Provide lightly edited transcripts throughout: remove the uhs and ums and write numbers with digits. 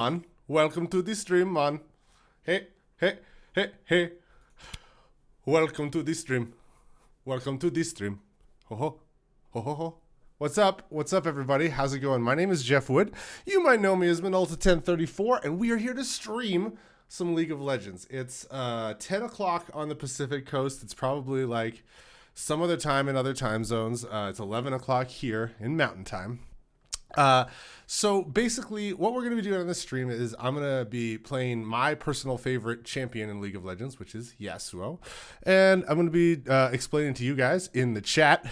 Man, welcome to the stream, man. Hey, hey, hey, hey. Welcome to the stream. Welcome to the stream. Ho ho, ho ho ho. What's up? What's up, everybody? How's it going? My name is Jeff Wood. You might know me as Minolta 1034, and we are here to stream some League of Legends. It's 10 o'clock on the Pacific Coast. It's probably like some other time in other time zones. It's 11 o'clock here in Mountain Time. So basically what we're going to be doing on this stream is I'm going to be playing my personal favorite champion in League of Legends, which is Yasuo. And I'm going to be explaining to you guys in the chat.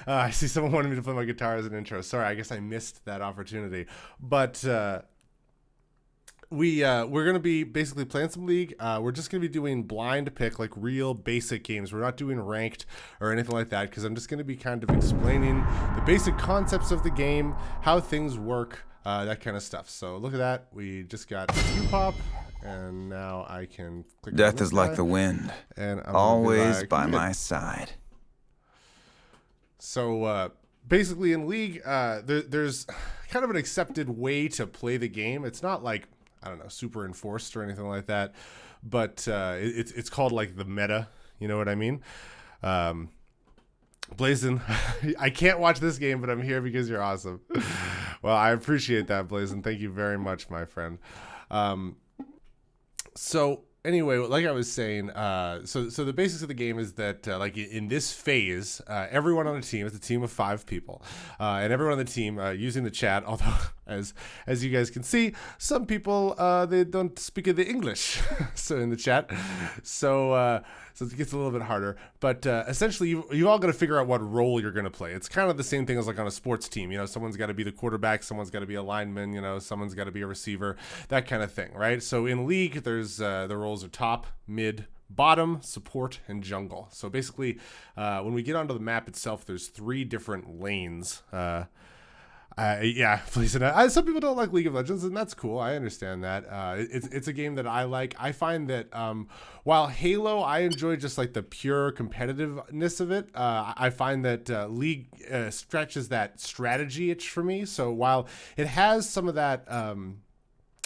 I see someone wanted me to play my guitar as an intro. Sorry, I guess I missed that opportunity. But we're gonna be basically playing some League. We're just gonna be doing blind pick, like real basic games. We're not doing ranked or anything like that, because I'm just gonna be kind of explaining the basic concepts of the game, how things work, that kind of stuff. So look at that. We just got Q-pop, and now I can click. Death is like the wind, and I'm always by my side. So basically in League, there's kind of an accepted way to play the game. It's not like, I don't know, super enforced or anything like that, but it's called like the meta, you know what I mean? Blazin, I can't watch this game, but I'm here because you're awesome. Well, I appreciate that, Blazin. Thank you very much, my friend. So anyway, like I was saying, so the basics of the game is that like in this phase, everyone on the team, it's a team of 5 people, and everyone on the team using the chat. Although, as you guys can see, some people they don't speak the English, so in the chat, so it gets a little bit harder. But essentially, you all got to figure out what role you're going to play. It's kind of the same thing as like on a sports team. You know, someone's got to be the quarterback, someone's got to be a lineman. You know, someone's got to be a receiver, that kind of thing, right? So in League, there's the roles are top, mid, bottom, support, and jungle. So basically, when we get onto the map itself, there's 3 different lanes. Yeah, please. Some people don't like League of Legends, and that's cool. I understand that. It's a game that I like. I find that while Halo, I enjoy just like the pure competitiveness of it. I find that League stretches that strategy itch for me. So while it has some of that,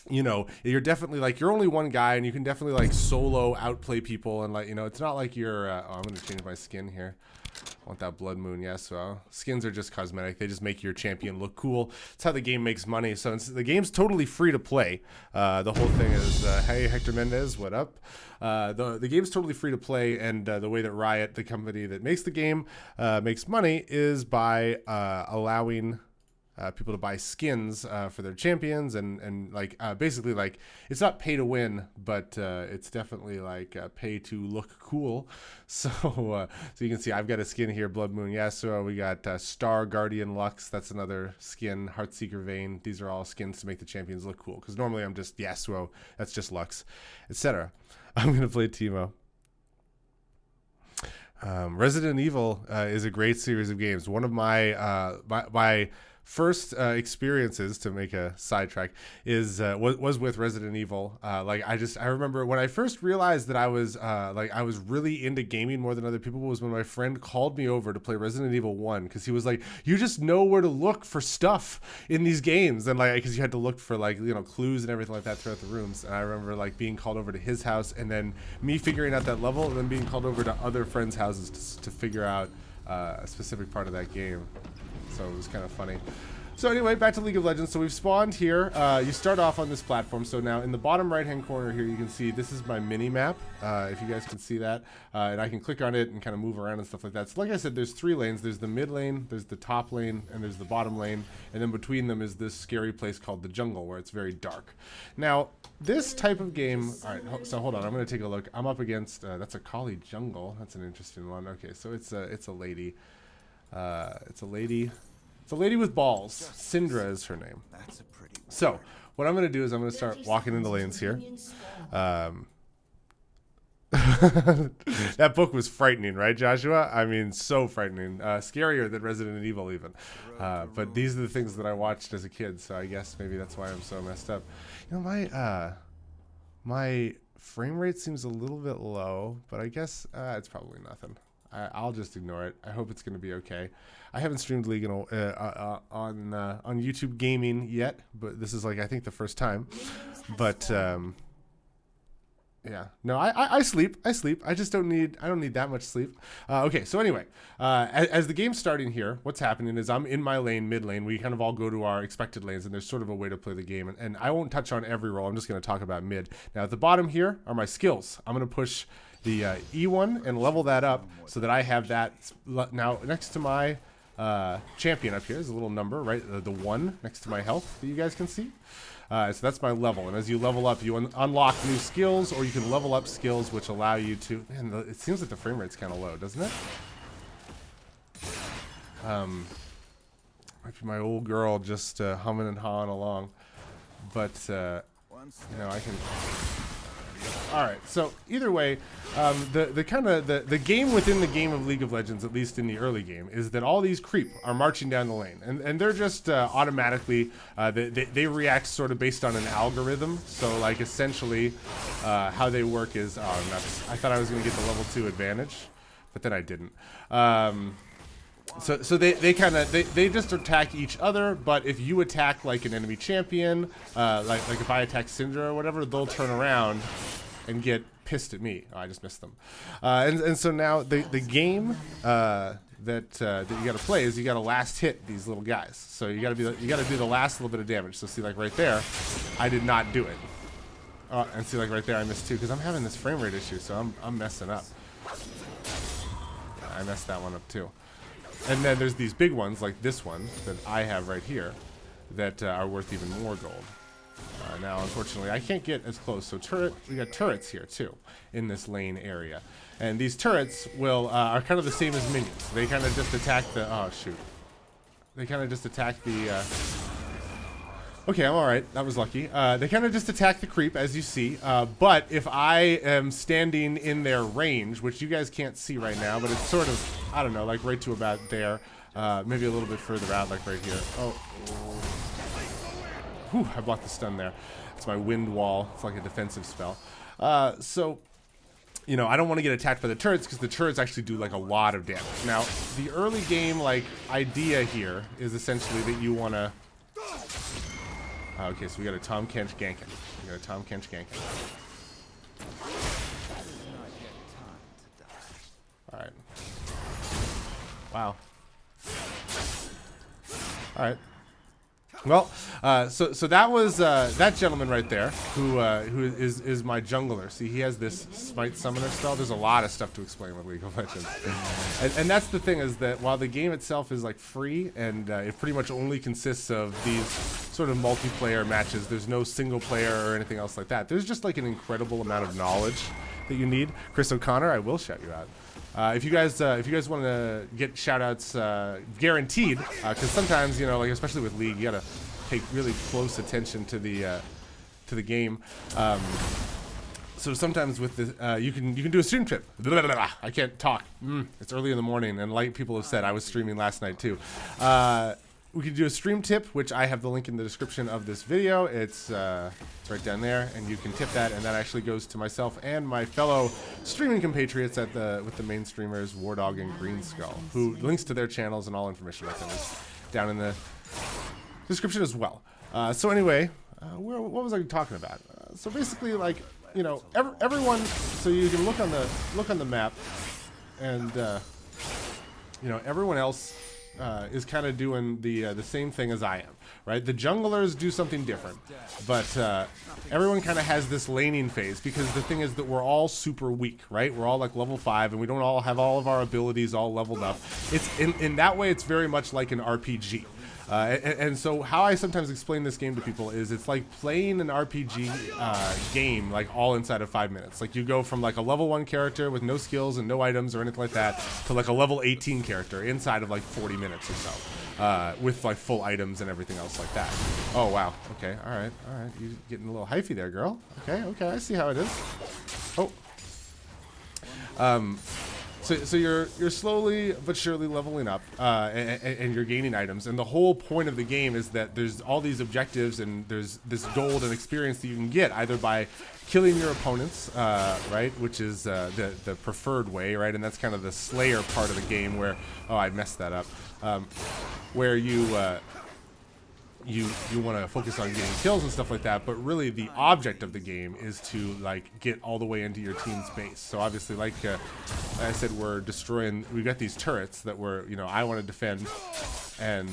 you know, you're definitely like, you're only one guy, and you can definitely like solo outplay people, and like, you know, it's not like you're. Oh, I'm gonna change my skin here. I want that Blood Moon, yes. Well, skins are just cosmetic. They just make your champion look cool. It's how the game makes money. So the game's totally free to play. The whole thing is, hey, Hector Mendez, what up? The game's totally free to play, and the way that Riot, the company that makes the game, makes money is by allowing people to buy skins for their champions, and like basically like it's not pay to win, but it's definitely like pay to look cool. So so you can see I've got a skin here, Blood Moon Yasuo. We got Star Guardian Lux, that's another skin. Heartseeker Vayne, these are all skins to make the champions look cool, because normally I'm just Yasuo, that's just Lux, etc. I'm gonna play Teemo. Resident Evil is a great series of games. One of my my first experiences, to make a sidetrack, is was with Resident Evil. Like I remember when I first realized that I was really into gaming more than other people was when my friend called me over to play Resident Evil 1, because he was like, you just know where to look for stuff in these games, and like because you had to look for like, you know, clues and everything like that throughout the rooms. And I remember like being called over to his house, and then me figuring out that level, and then being called over to other friends' houses to figure out a specific part of that game. So it was kind of funny. So anyway, back to League of Legends. So we've spawned here. You start off on this platform. So now in the bottom right-hand corner here, you can see this is my mini-map, if you guys can see that. And I can click on it and kind of move around and stuff like that. So like I said, there's 3 lanes. There's the mid lane, there's the top lane, and there's the bottom lane. And then between them is this scary place called the jungle, where it's very dark. Now, this type of game... All right, so hold on. I'm going to take a look. I'm up against... that's a Kali jungle. That's an interesting one. Okay, so it's a lady. It's a lady... It's a lady with balls. Syndra is her name. So what I'm going to do is I'm going to start walking into lanes here. That book was frightening, right, Joshua? I mean, so frightening. Scarier than Resident Evil even. But these are the things that I watched as a kid, so I guess maybe that's why I'm so messed up. You know, my frame rate seems a little bit low, but I guess it's probably nothing. I'll just ignore it. I hope it's going to be okay. I haven't streamed League on YouTube Gaming yet, but this is like I think the first time. But yeah, no, I sleep. I just don't need that much sleep. Okay, so anyway, as the game's starting here, what's happening is I'm in my lane, mid lane. We kind of all go to our expected lanes, and there's sort of a way to play the game. And I won't touch on every role. I'm just going to talk about mid. Now at the bottom here are my skills. I'm going to push the E1 and level that up so that I have that now next to my champion up here is a little number, right? The 1 next to my health that you guys can see. So that's my level, and as you level up, you unlock new skills, or you can level up skills which allow you to... Man, it seems like the frame rate's kind of low, doesn't it? Might be my old girl just humming and hawing along, but you know, I can... All right, so either way, the game within the game of League of Legends, at least in the early game, is that all these creep are marching down the lane, and they're just automatically they react sort of based on an algorithm. So like essentially, how they work is nuts. I thought I was going to get the level 2 advantage, but then I didn't. So they just attack each other, but if you attack like an enemy champion, like if I attack Syndra or whatever, they'll turn around and get pissed at me. Oh, I just missed them. And so now the game that you got to play is you got to last hit these little guys. So you got to do the last little bit of damage. So see, like right there, I did not do it. And see, like right there, I missed too because I'm having this frame rate issue, so I'm messing up. I messed that one up too. And then there's these big ones like this one that I have right here that are worth even more gold. Now, unfortunately, I can't get as close. So we got turrets here too in this lane area, and these turrets are kind of the same as minions. They kind of just attack the. Oh shoot! They kind of just attack the. Okay, I'm all right. That was lucky. They kind of just attack the creep, as you see. But if I am standing in their range, which you guys can't see right now, but it's sort of, I don't know, like right to about there, maybe a little bit further out, like right here. Oh. Whew, I blocked the stun there. It's my wind wall. It's like a defensive spell. So, you know, I don't want to get attacked by the turrets because the turrets actually do like a lot of damage. Now, the early game like idea here is essentially that you want to... okay, so we got a Tom Kench ganking. We got a Tom Kench ganking. All right. Wow. All right. Well, so that was that gentleman right there, who is my jungler. See, he has this Smite Summoner spell. There's a lot of stuff to explain with League of Legends, and that's the thing is that while the game itself is like free and it pretty much only consists of these sort of multiplayer matches, there's no single player or anything else like that. There's just like an incredible amount of knowledge that you need. Chris O'Connor, I will shout you out. If you guys want to get shout-outs guaranteed, because sometimes, you know, like especially with League, you gotta pay really close attention to the game. So sometimes with the you can do a stream tip. I can't talk. It's early in the morning, and like people have said, I was streaming last night too. We can do a stream tip, which I have the link in the description of this video. It's right down there, and you can tip that, and that actually goes to myself and my fellow streaming compatriots with the main streamers, Wardog and Green Skull, who links to their channels and all information about them is down in the description as well. So anyway, what was I talking about? So basically, like, you know, everyone. So you can look on the map, and you know, everyone else is kind of doing the same thing as I am, right? The junglers do something different, but everyone kind of has this laning phase because the thing is that we're all super weak, right? We're all like level 5, and we don't all have all of our abilities all leveled up. It's in that way, it's very much like an RPG. And so how I sometimes explain this game to people is it's like playing an RPG game like all inside of 5 minutes. Like you go from like a level 1 character with no skills and no items or anything like that to like a level 18 character inside of like 40 minutes or so with like full items and everything else like that. Oh, wow. Okay. All right. You're getting a little hyphy there, girl. Okay. I see how it is. Oh. So you're slowly but surely leveling up, and you're gaining items. And the whole point of the game is that there's all these objectives, and there's this gold and experience that you can get either by killing your opponents, right, which is the preferred way, right, and that's kind of the Slayer part of the game where, oh, I messed that up, where you want to focus on getting kills and stuff like that, but really the object of the game is to like get all the way into your team's base. So obviously, like I said, we've got these turrets that I want to defend, and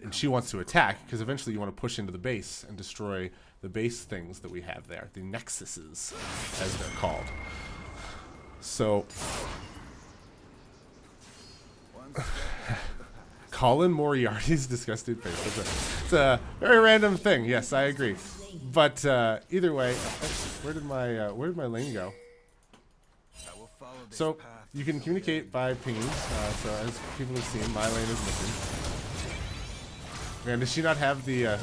she wants to attack, because eventually you want to push into the base and destroy the base things that we have there, the nexuses, as they're called. So Colin Moriarty's disgusted face. It's a very random thing. Yes, I agree. But either way, where did my lane go? So you can communicate by pinging. So as people have seen, my lane is missing. Man, does she not have the?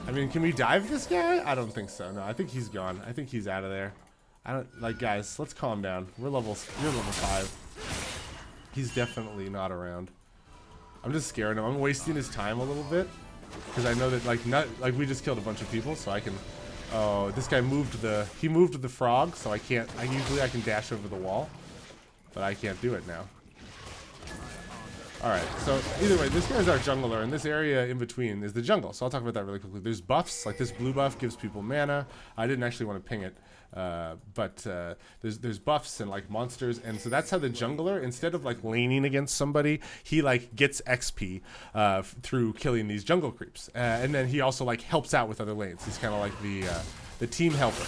I mean, can we dive this guy? I don't think so. No, I think he's gone. I think he's out of there. I don't like, guys. Let's calm down. You're level 5. He's definitely not around. I'm just scaring him. I'm wasting his time a little bit because I know that we just killed a bunch of people, so I can. Oh, this guy moved the frog, so I can't. Usually I can dash over the wall, but I can't do it now. All right, so either way, this guy's our jungler, and this area in between is the jungle. So I'll talk about that really quickly. There's buffs, like this blue buff gives people mana. I didn't actually want to ping it, but there's buffs and like monsters, and so that's how the jungler, instead of like laning against somebody, he like gets XP through killing these jungle creeps, and then he also like helps out with other lanes. He's kind of like the team helper.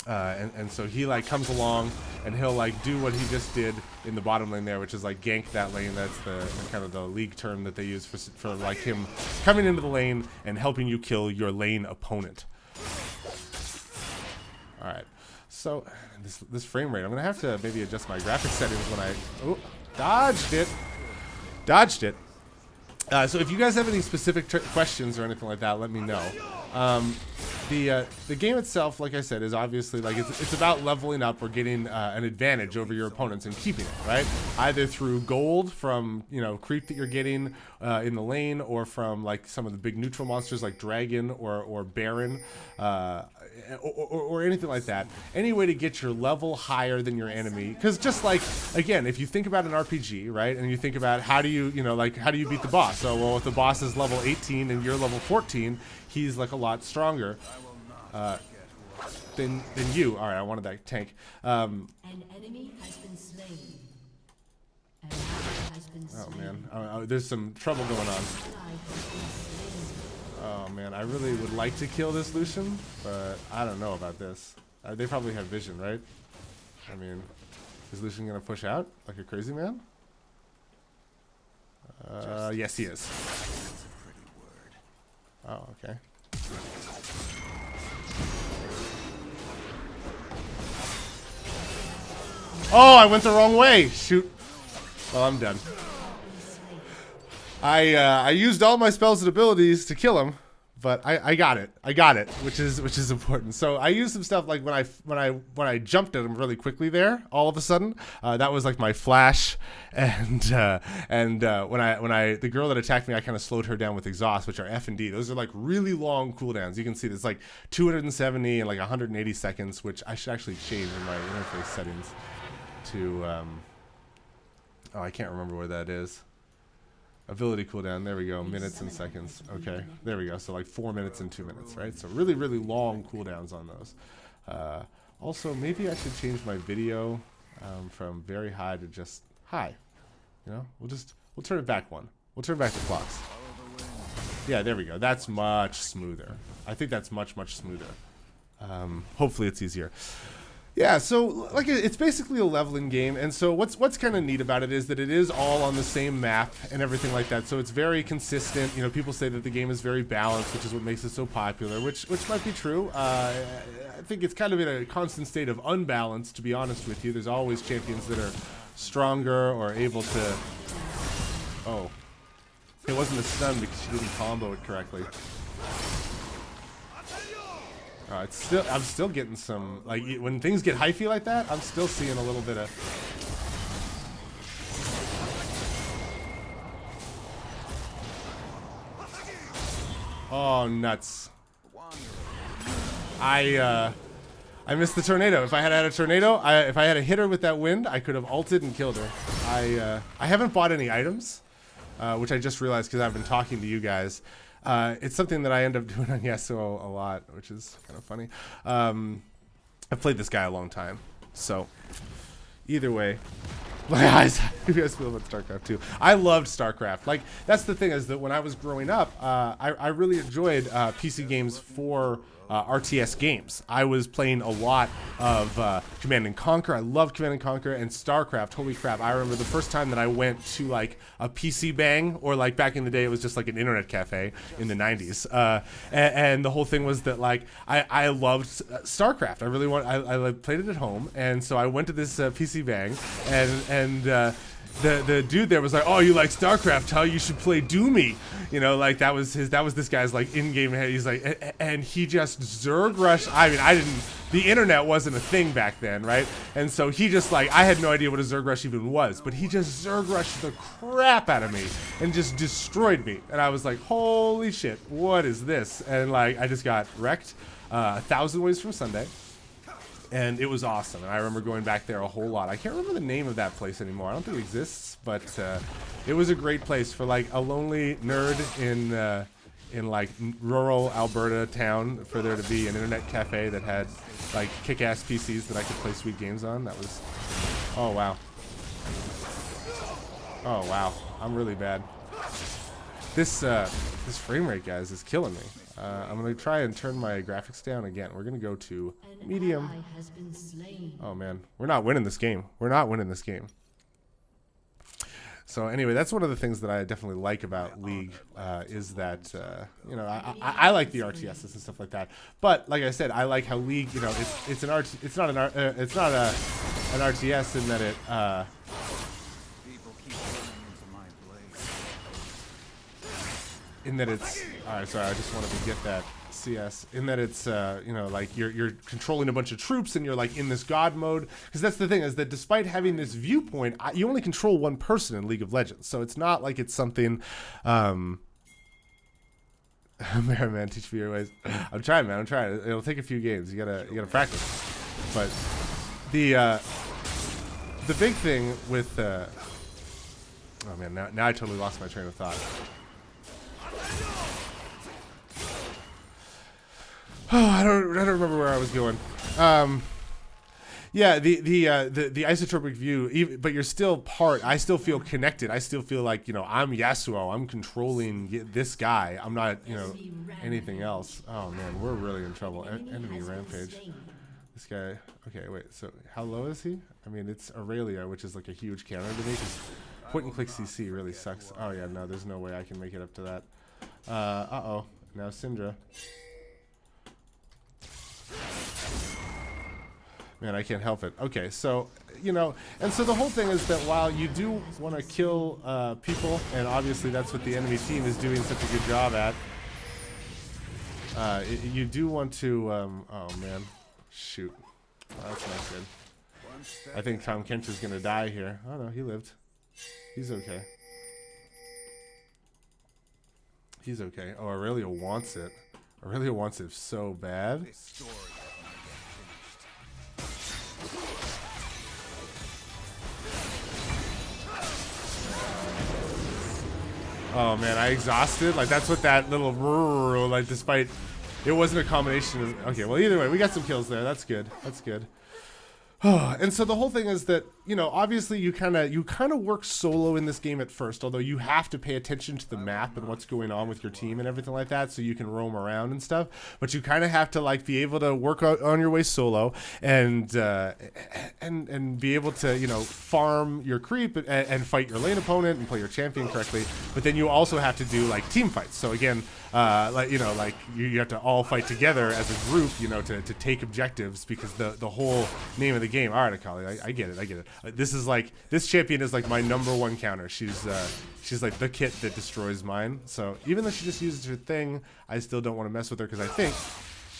And so he like comes along and he'll like do what he just did in the bottom lane there, which is like gank that lane. That's the kind of the league term that they use for like him coming into the lane and helping you kill your lane opponent. All right, so this frame rate, I'm gonna have to maybe adjust my graphics settings when I dodged it. So if you guys have any specific questions or anything like that, let me know. The game itself, like I said, is obviously like it's about leveling up or getting an advantage over your opponents and keeping it, right? Either through gold from creep that you're getting in the lane, or from like some of the big neutral monsters like dragon or baron, or anything like that. Any way to get your level higher than your enemy, because just like, again, if you think about an RPG, right, and you think about how do you how do you beat the boss? So well, if the boss is level 18 and you're level 14, he's like a lot stronger than you. All right, I wanted that tank. An enemy has been slain. Oh man, there's some trouble going on. Oh man, I really would like to kill this Lucian, but I don't know about this. They probably have vision, right? I mean, is Lucian gonna push out like a crazy man? Yes, he is. Oh, okay. Oh, I went the wrong way. Shoot. Well, I'm done. I used all my spells and abilities to kill him, but I got it. I got it, which is important. So I used some stuff like when I jumped at him really quickly there, all of a sudden, that was like my flash, and when the girl that attacked me, I kind of slowed her down with exhaust, which are F and D. Those are like really long cooldowns. You can see there's like 270 and like 180 seconds, which I should actually change in my interface settings to oh, I can't remember where that is. Ability cooldown, there we go, minutes and seconds. Okay, there we go. So like 4 minutes and 2 minutes, right? So really, really long cooldowns on those. Also, maybe I should change my video from very high to just high. We'll turn it back one. We'll turn back the clocks. Yeah, there we go. That's much smoother. I think that's much smoother. Hopefully it's easier. Yeah, so like it's basically a leveling game, and so what's kind of neat about it is that it is all on the same map and everything like that. So it's very consistent. People say that the game is very balanced, which is what makes it so popular, which might be true. I think it's kind of in a constant state of unbalance, to be honest with you. There's always champions that are stronger or able to. Oh, it wasn't a stun because didn't combo it correctly. It's still, I'm still getting some, like, when things get hyphy like that, I'm still seeing a little bit of. Oh, nuts. I missed the tornado. If I had a tornado, if I had a hitter with that wind, I could have ulted and killed her. I haven't bought any items, which I just realized because I've been talking to you guys. It's something that I end up doing on Yasuo a lot, which is kind of funny. I've played this guy a long time, so either way. My eyes. You guys feel about StarCraft too. I loved StarCraft. Like, that's the thing, is that when I was growing up, I really enjoyed PC games for RTS games. I was playing a lot of Command and Conquer. I loved Command and Conquer, and StarCraft. Holy crap! I remember the first time that I went to like a PC bang, or like back in the day, it was just like an internet cafe in the 90s. And the whole thing was that like I loved StarCraft. I really I played it at home, and so I went to this PC bang, and the dude there was like, "Oh, you like StarCraft? How you should play Doomy?" You know, like that was this guy's like in-game head. He's like, and he just Zerg rushed. I mean, the internet wasn't a thing back then, right? And so he just like, I had no idea what a Zerg rush even was, but he just Zerg rushed the crap out of me and just destroyed me. And I was like, holy shit, what is this? And like, I just got wrecked 1,000 ways from Sunday. And it was awesome. And I remember going back there a whole lot. I can't remember the name of that place anymore. I don't think it exists, but it was a great place for like a lonely nerd in like rural Alberta town, for there to be an internet cafe that had like kick-ass PCs that I could play sweet games on. That was, oh wow. Oh wow, I'm really bad. This frame rate, guys, is killing me. I'm gonna try and turn my graphics down again. We're gonna go to medium. Oh man, we're not winning this game. We're not winning this game. So anyway, that's one of the things that I definitely like about League, is that you know, I like the RTSs and stuff like that. But like I said, I like how League, you know, it's not an RTS in that it. In that it's, alright, sorry, I just wanted to get that CS. In that it's, you know, like you're controlling a bunch of troops and you're like in this god mode. Because that's the thing, is that despite having this viewpoint, you only control one person in League of Legends. So it's not like it's something, man, teach me your ways. I'm trying, man, I'm trying. It'll take a few games. You gotta practice. But the big thing with, oh man, now I totally lost my train of thought. Oh, I don't remember where I was going. Yeah, the isotropic view, but you're still part. I still feel connected. I still feel like, you know, I'm Yasuo. I'm controlling this guy. I'm not, you know, anything else. Oh man, we're really in trouble. Enemy rampage. This guy. Okay, wait. So how low is he? I mean, it's Aurelia, which is like a huge counter to me. Cause point and click CC really sucks. Oh yeah, no, there's no way I can make it up to that. Uh-oh. Now Syndra. Man, I can't help it. Okay, so, you know, and so the whole thing is that while you do want to kill people, and obviously that's what the enemy team is doing such a good job at, you do want to, oh man, shoot. Oh, that's not good. I think Tom Kench is going to die here. Oh no, he lived. He's okay. He's okay. Oh, Aurelia wants it. Aurelia wants it so bad. Oh man, I exhausted. Like that's what that little like. Despite it wasn't a combination of. Okay, well either way, we got some kills there. That's good. That's good. And so the whole thing is that, you know, obviously you kind of work solo in this game at first, although you have to pay attention to the map and what's going on with your team and everything like that, so you can roam around and stuff. But you kind of have to like be able to work on your way solo and be able to, you know, farm your creep and fight your lane opponent and play your champion correctly. But then you also have to do like team fights. So again, like, you know, like you have to all fight together as a group, you know, to take objectives, because the whole name of the game. All right, Akali, I get it. This champion is like my #1 counter. She's like the kit that destroys mine. So even though she just uses her thing, I still don't want to mess with her because I think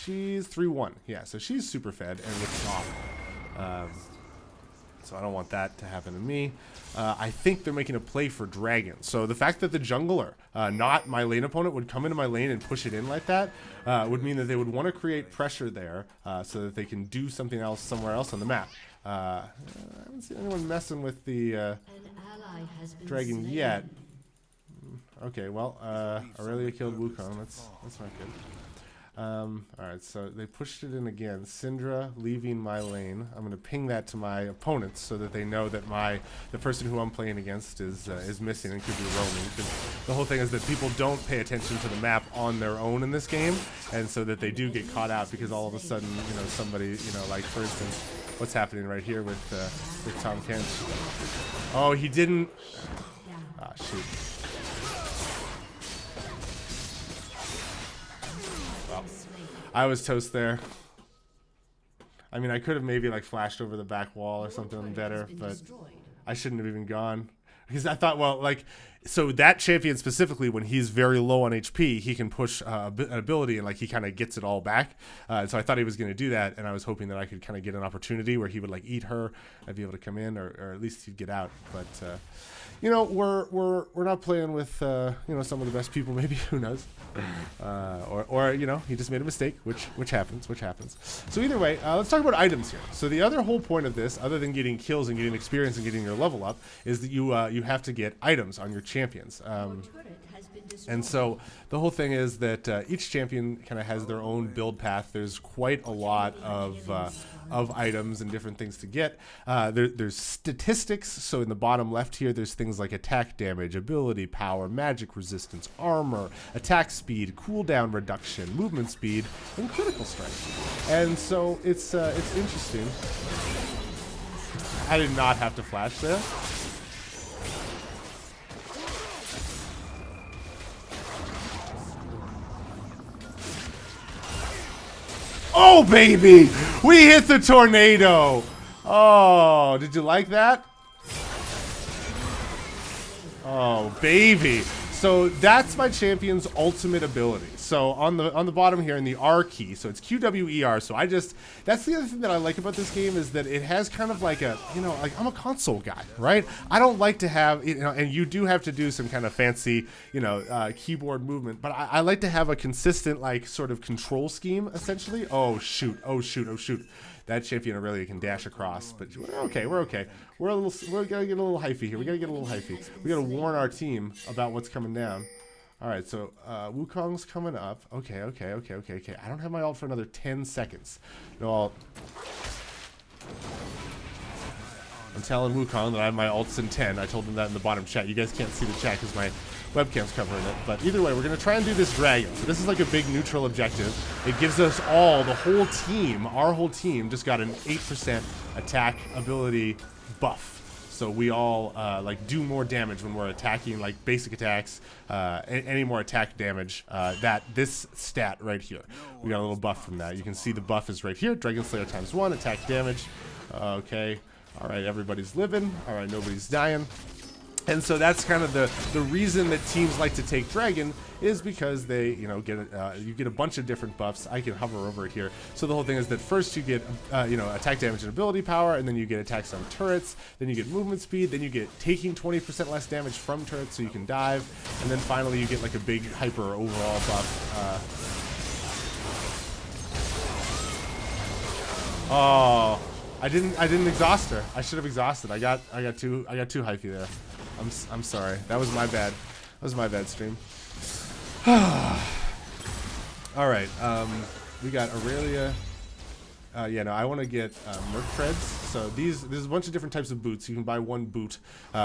she's 3-1. Yeah, so she's super fed and looks off. So I don't want that to happen to me. I think they're making a play for dragon. So the fact that the jungler, not my lane opponent, would come into my lane and push it in like that would mean that they would want to create pressure there so that they can do something else somewhere else on the map. I haven't seen anyone messing with the dragon yet. Okay, well, Aurelia killed Wukong. That's not good. Alright, so they pushed it in again. Syndra leaving my lane. I'm going to ping that to my opponents so that they know that the person who I'm playing against is missing and could be roaming. Because the whole thing is that people don't pay attention to the map on their own in this game, and so that they do get caught out because all of a sudden, somebody, like for instance, what's happening right here with Tom Kent. Oh, he didn't. Ah, shoot. Well, I was toast there. I mean, I could have maybe like flashed over the back wall or something better, but I shouldn't have even gone. Because I thought, well, like, so that champion specifically, when he's very low on HP, he can push an ability and like he kind of gets it all back. So I thought he was going to do that, and I was hoping that I could kind of get an opportunity where he would like eat her. I'd be able to come in, or at least he'd get out. But we're not playing with some of the best people. Maybe, who knows? Or he just made a mistake, which happens. So either way, let's talk about items here. So the other whole point of this, other than getting kills and getting experience and getting your level up, is that you have to get items on your champions. And so the whole thing is that each champion kind of has their own build path. There's quite a lot of items and different things to get. There's statistics. So in the bottom left here, there's things like attack damage, ability power, magic resistance, armor, attack speed, cooldown reduction, movement speed, and critical strength. And so it's interesting. I did not have to flash there. Oh, baby! We hit the tornado! Oh, did you like that? Oh, baby. So that's my champion's ultimate ability. So on the bottom here in the R key, so it's QWER. So that's the other thing that I like about this game, is that it has kind of like like I'm a console guy, right? I don't like to have, and you do have to do some kind of fancy, keyboard movement, but I like to have a consistent like sort of control scheme essentially. Oh shoot. That champion Aurelia can dash across, but we're okay. We're gonna get a little hyphy here. We gotta warn our team about what's coming down. All right, so Wukong's coming up. Okay. I don't have my ult for another 10 seconds. No, I'm telling Wukong that I have my ults in 10. I told him that in the bottom chat. You guys can't see the chat because my webcam's covering it. But either way, we're going to try and do this dragon. So this is like a big neutral objective. It gives us all, the whole team, our whole team just got an 8% attack ability buff. So we all like do more damage when we're attacking, like basic attacks, any more attack damage. This stat right here, we got a little buff from that. You can see the buff is right here. Dragon Slayer ×1 attack damage. Okay. All right, everybody's living. All right, nobody's dying. And so that's kind of the reason that teams like to take Dragon, is because they you get a bunch of different buffs. I can hover over it here. So the whole thing is that first you get attack damage and ability power, and then you get attacks on turrets, then you get movement speed, then you get taking 20% less damage from turrets so you can dive, and then finally you get like a big hyper overall buff. Oh, I didn't exhaust her. I should have exhausted. I got too hypey there. I'm sorry. That was my bad. That was my bad stream. All right. We got Aurelia. I want to get Merc Treads. So there's a bunch of different types of boots. You can buy one boot,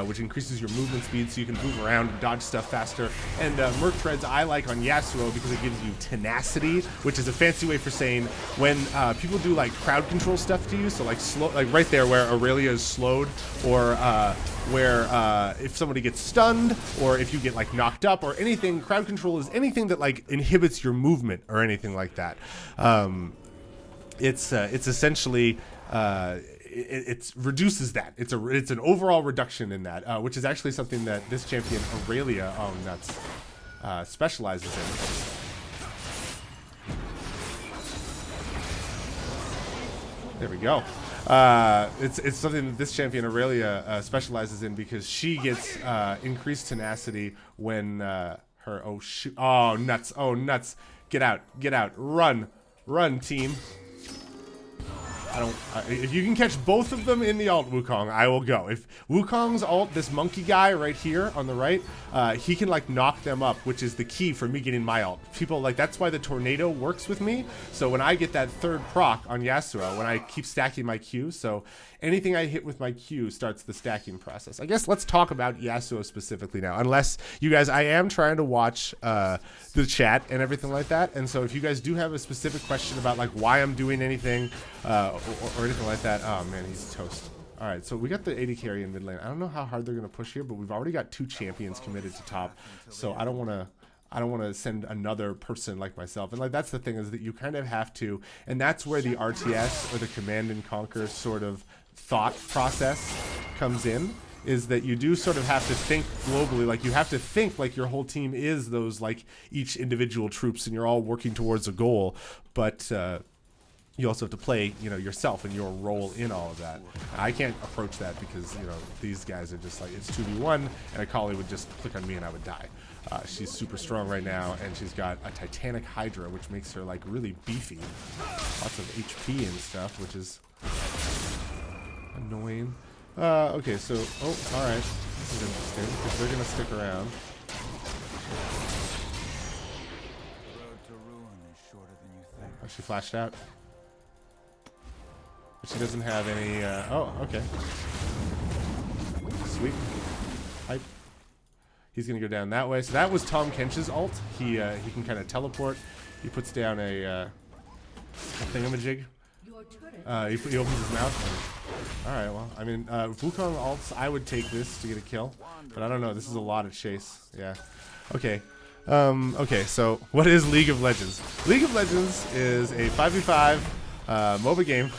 which increases your movement speed, so you can move around and dodge stuff faster. And Merc Treads I like on Yasuo because it gives you tenacity, which is a fancy way for saying when people do like crowd control stuff to you. So like slow, like right there where Aurelia is slowed, or where if somebody gets stunned, or if you get like knocked up or anything. Crowd control is anything that like inhibits your movement or anything like that. It's essentially it reduces that. It's an overall reduction in that, which is actually something that this champion Aurelia, oh nuts, specializes in. There we go. It's something that this champion Aurelia specializes in, because she gets increased tenacity when her oh nuts, get out, run team. If you can catch both of them in the ult, Wukong, I will go. If Wukong's ult, this monkey guy right here on the right, he can like knock them up, which is the key for me getting my ult. People like, that's why the tornado works with me. So when I get that third proc on Yasuo, when I keep stacking my Q, so anything I hit with my Q starts the stacking process. I guess let's talk about Yasuo specifically now, unless you guys, I am trying to watch the chat and everything like that. And so if you guys do have a specific question about like why I'm doing anything, or anything like that. Oh man, he's toast. All right, so we got the AD carry in mid lane. I don't know how hard they're gonna push here, but we've already got 2 champions committed to top. So I don't wanna send another person like myself. And like that's the thing, is that you kind of have to, and that's where the RTS or the command and conquer sort of thought process comes in. Is that you do sort of have to think globally, like you have to think like your whole team is those like each individual troops, and you're all working towards a goal, but you also have to play, you know, yourself and your role in all of that. I can't approach that because, you know, these guys are just like, it's 2v1, and Akali would just click on me and I would die. She's super strong right now, and she's got a Titanic Hydra, which makes her like really beefy. Lots of HP and stuff, which is annoying. Okay, so, oh, alright. This is interesting, because they're gonna stick around. Oh, she flashed out. She doesn't have any, oh, okay. Sweet. Hype. He's gonna go down that way. So that was Tom Kench's ult. He can kind of teleport. He puts down a thingamajig. He opens his mouth. Alright, well, I mean, Wukong ults, I would take this to get a kill. But I don't know, this is a lot of chase. Yeah. Okay. Okay, so what is League of Legends? League of Legends is a 5v5 MOBA game.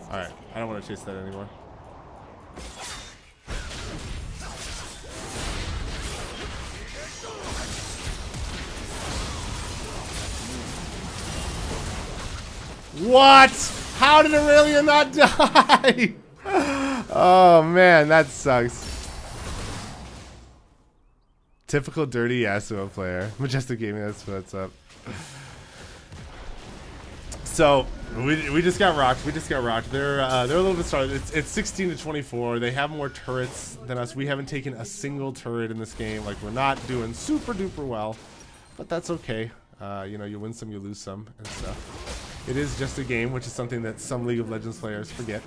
Alright, I don't want to chase that anymore. What? How did Aurelia not die? Oh man, that sucks. Typical dirty Yasuo player. Majestic Gaming, that's what's up. So we just got rocked. They're a little bit started. It's 16-24. They have more turrets than us. We haven't taken a single turret in this game. Like, we're not doing super duper well, but that's okay. You know, you win some, you lose some, and stuff. It is just a game, which is something that some League of Legends players forget.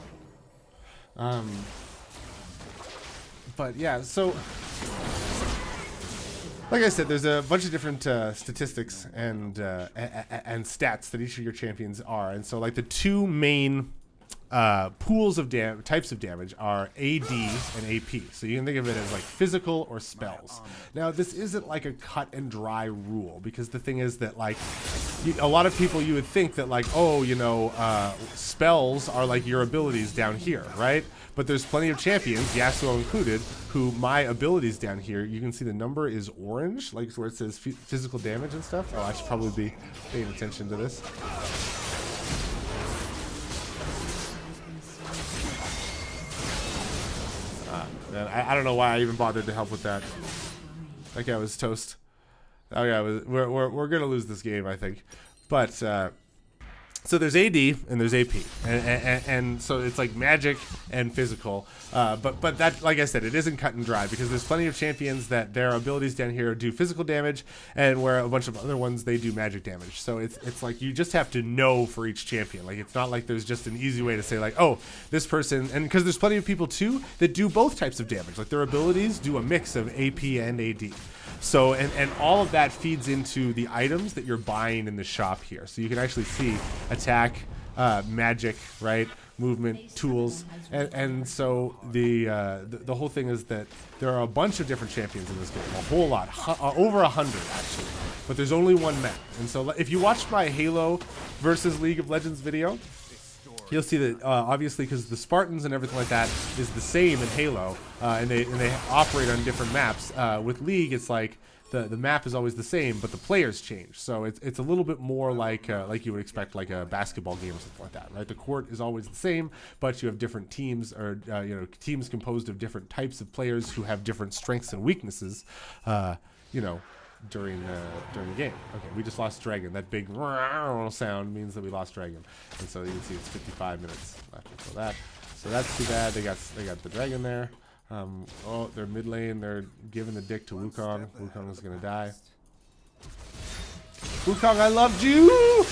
But yeah, so like I said, there's a bunch of different statistics and stats that each of your champions are, and so like the 2 main pools of types of damage are AD and AP. So you can think of it as like physical or spells. Now this isn't like a cut and dry rule, because the thing is that like a lot of people, you would think that like, oh, you know, spells are like your abilities down here, right? But there's plenty of champions, Yasuo included, who my abilities down here, you can see the number is orange, like where it says physical damage and stuff. Oh, I should probably be paying attention to this. Man, I don't know why I even bothered to help with that. That guy was toast. Oh yeah, we're gonna lose this game, I think. But so there's AD and there's AP, and so it's like magic and physical. But that, like I said, it isn't cut and dry, because there's plenty of champions that their abilities down here do physical damage, and where a bunch of other ones they do magic damage. So it's like you just have to know for each champion. Like, it's not like there's just an easy way to say like, oh, this person, and because there's plenty of people too that do both types of damage. Like, their abilities do a mix of AP and AD. So, and all of that feeds into the items that you're buying in the shop here. So you can actually see attack, magic, right? Movement, tools, and so the whole thing is that there are a bunch of different champions in this game, a whole lot, over 100 actually, but there's only one map. And so if you watched my Halo versus League of Legends video, you'll see that obviously because the Spartans and everything like that is the same in Halo, and they operate on different maps. With League, it's like the map is always the same, but the players change. So it's a little bit more like you would expect, like a basketball game or something like that, right? The court is always the same, but you have different teams, or teams composed of different types of players who have different strengths and weaknesses. During the game. Okay, we just lost Dragon. That big sound means that we lost Dragon, and so you can see it's 55 minutes left until that. So that's too bad. They got the Dragon there. Oh, they're mid lane. They're giving the dick to Wukong. Wukong is gonna die. Wukong, I loved you.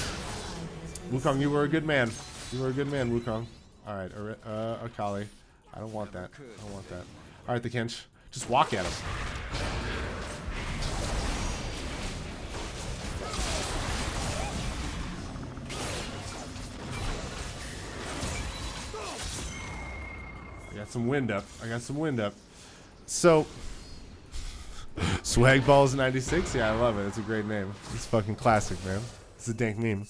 Wukong, you were a good man. You were a good man, Wukong. All right, Akali. I don't want that. I don't want that. All right, the Kench. Just walk at him. I got some wind up. I got some wind up. So, Swag Balls 96. Yeah, I love it. It's a great name. It's fucking classic, man. It's a dank meme.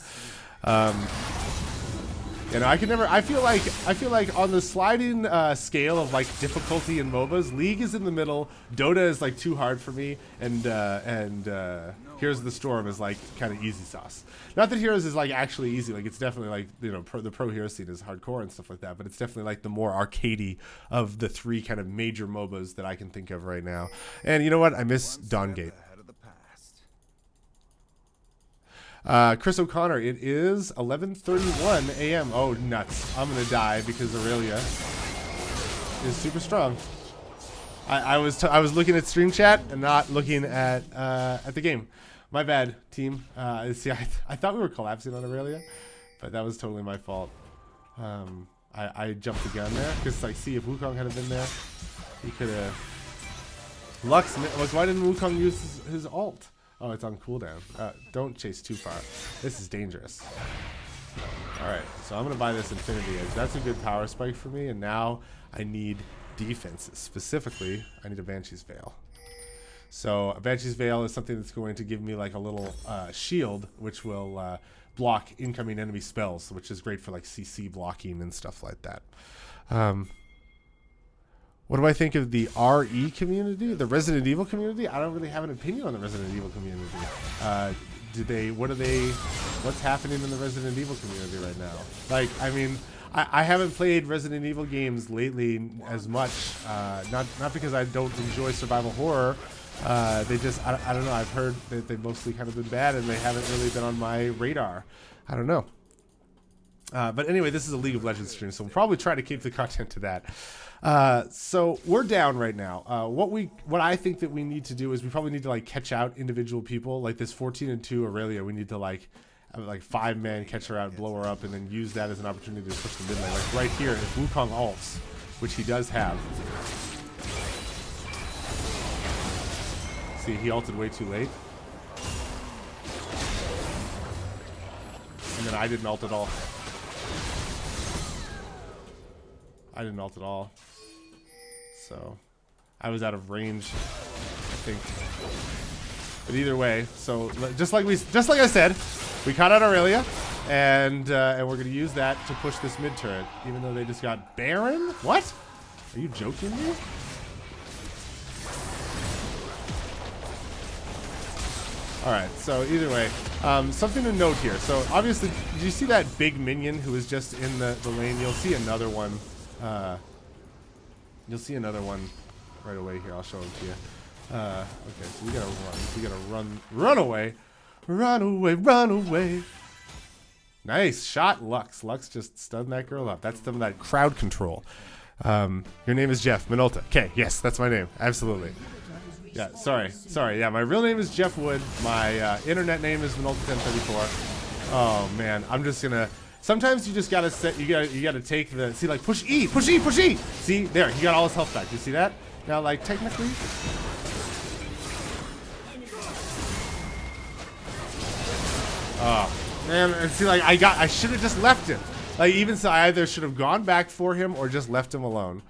I can never. I feel like on the sliding scale of like difficulty in MOBAs, League is in the middle. Dota is like too hard for me, and Heroes of the Storm is like kind of easy sauce. Not that Heroes is like actually easy. Like it's definitely like the pro hero scene is hardcore and stuff like that. But it's definitely like the more arcadey of the three kind of major MOBAs that I can think of right now. And you know what? I miss Dawngate. Chris O'Connor, it is 11:31 a.m. Oh, nuts. I'm going to die because Aurelia is super strong. I was looking at stream chat and not looking at the game. My bad, team. See, I thought we were collapsing on Aurelia, but that was totally my fault. I jumped the gun there because, like, see, if Wukong had been there, he could have... Lux, why didn't Wukong use his ult? Oh, it's on cooldown. Don't chase too far. This is dangerous. Alright, so I'm going to buy this Infinity Edge. That's a good power spike for me, and now I need defenses. Specifically, I need a Banshee's Veil. So a Banshee's Veil is something that's going to give me like a little shield, which will block incoming enemy spells, which is great for like CC blocking and stuff like that. What do I think of the RE community, the Resident Evil community? I don't really have an opinion on the Resident Evil community. What's happening in the Resident Evil community right now? Like, I mean, I haven't played Resident Evil games lately as much. Not because I don't enjoy survival horror. They just, I don't know. I've heard that they've mostly kind of been bad and they haven't really been on my radar. I don't know. But anyway, this is a League of Legends stream, so we'll probably try to keep the content to that. So we're down right now. What I think that we need to do is we probably need to like catch out individual people, like this 14-2 Aurelia. We need to like have like 5-man catch her out, blow her up, and then use that as an opportunity to push the mid lane. Like right here, if Wukong ults, which he does have. See, he ulted way too late. And then I didn't ult at all. I didn't ult at all. So I was out of range, I think. But either way, so just like I said, we caught out Aurelia, and we're gonna use that to push this mid turret, even though they just got Baron. What? Are you joking me? All right. So either way, something to note here. So obviously, did you see that big minion who was just in the lane? You'll see another one. You'll see another one right away here. I'll show it to you. Okay, so we gotta run. We gotta run away. Run away, run away. Nice shot, Lux. Lux just stunned that girl up. That's some of that crowd control. Your name is Jeff Minolta. Okay, yes, that's my name. Absolutely. Yeah, sorry. Yeah, my real name is Jeff Wood. My internet name is Minolta1034. Oh man, I'm just gonna. Sometimes you just gotta set. You gotta take the. See, like push E. See there, he got all his health back. You see that? Now, like technically. Oh man, and see, like I should have just left him. Like even so, I either should have gone back for him or just left him alone.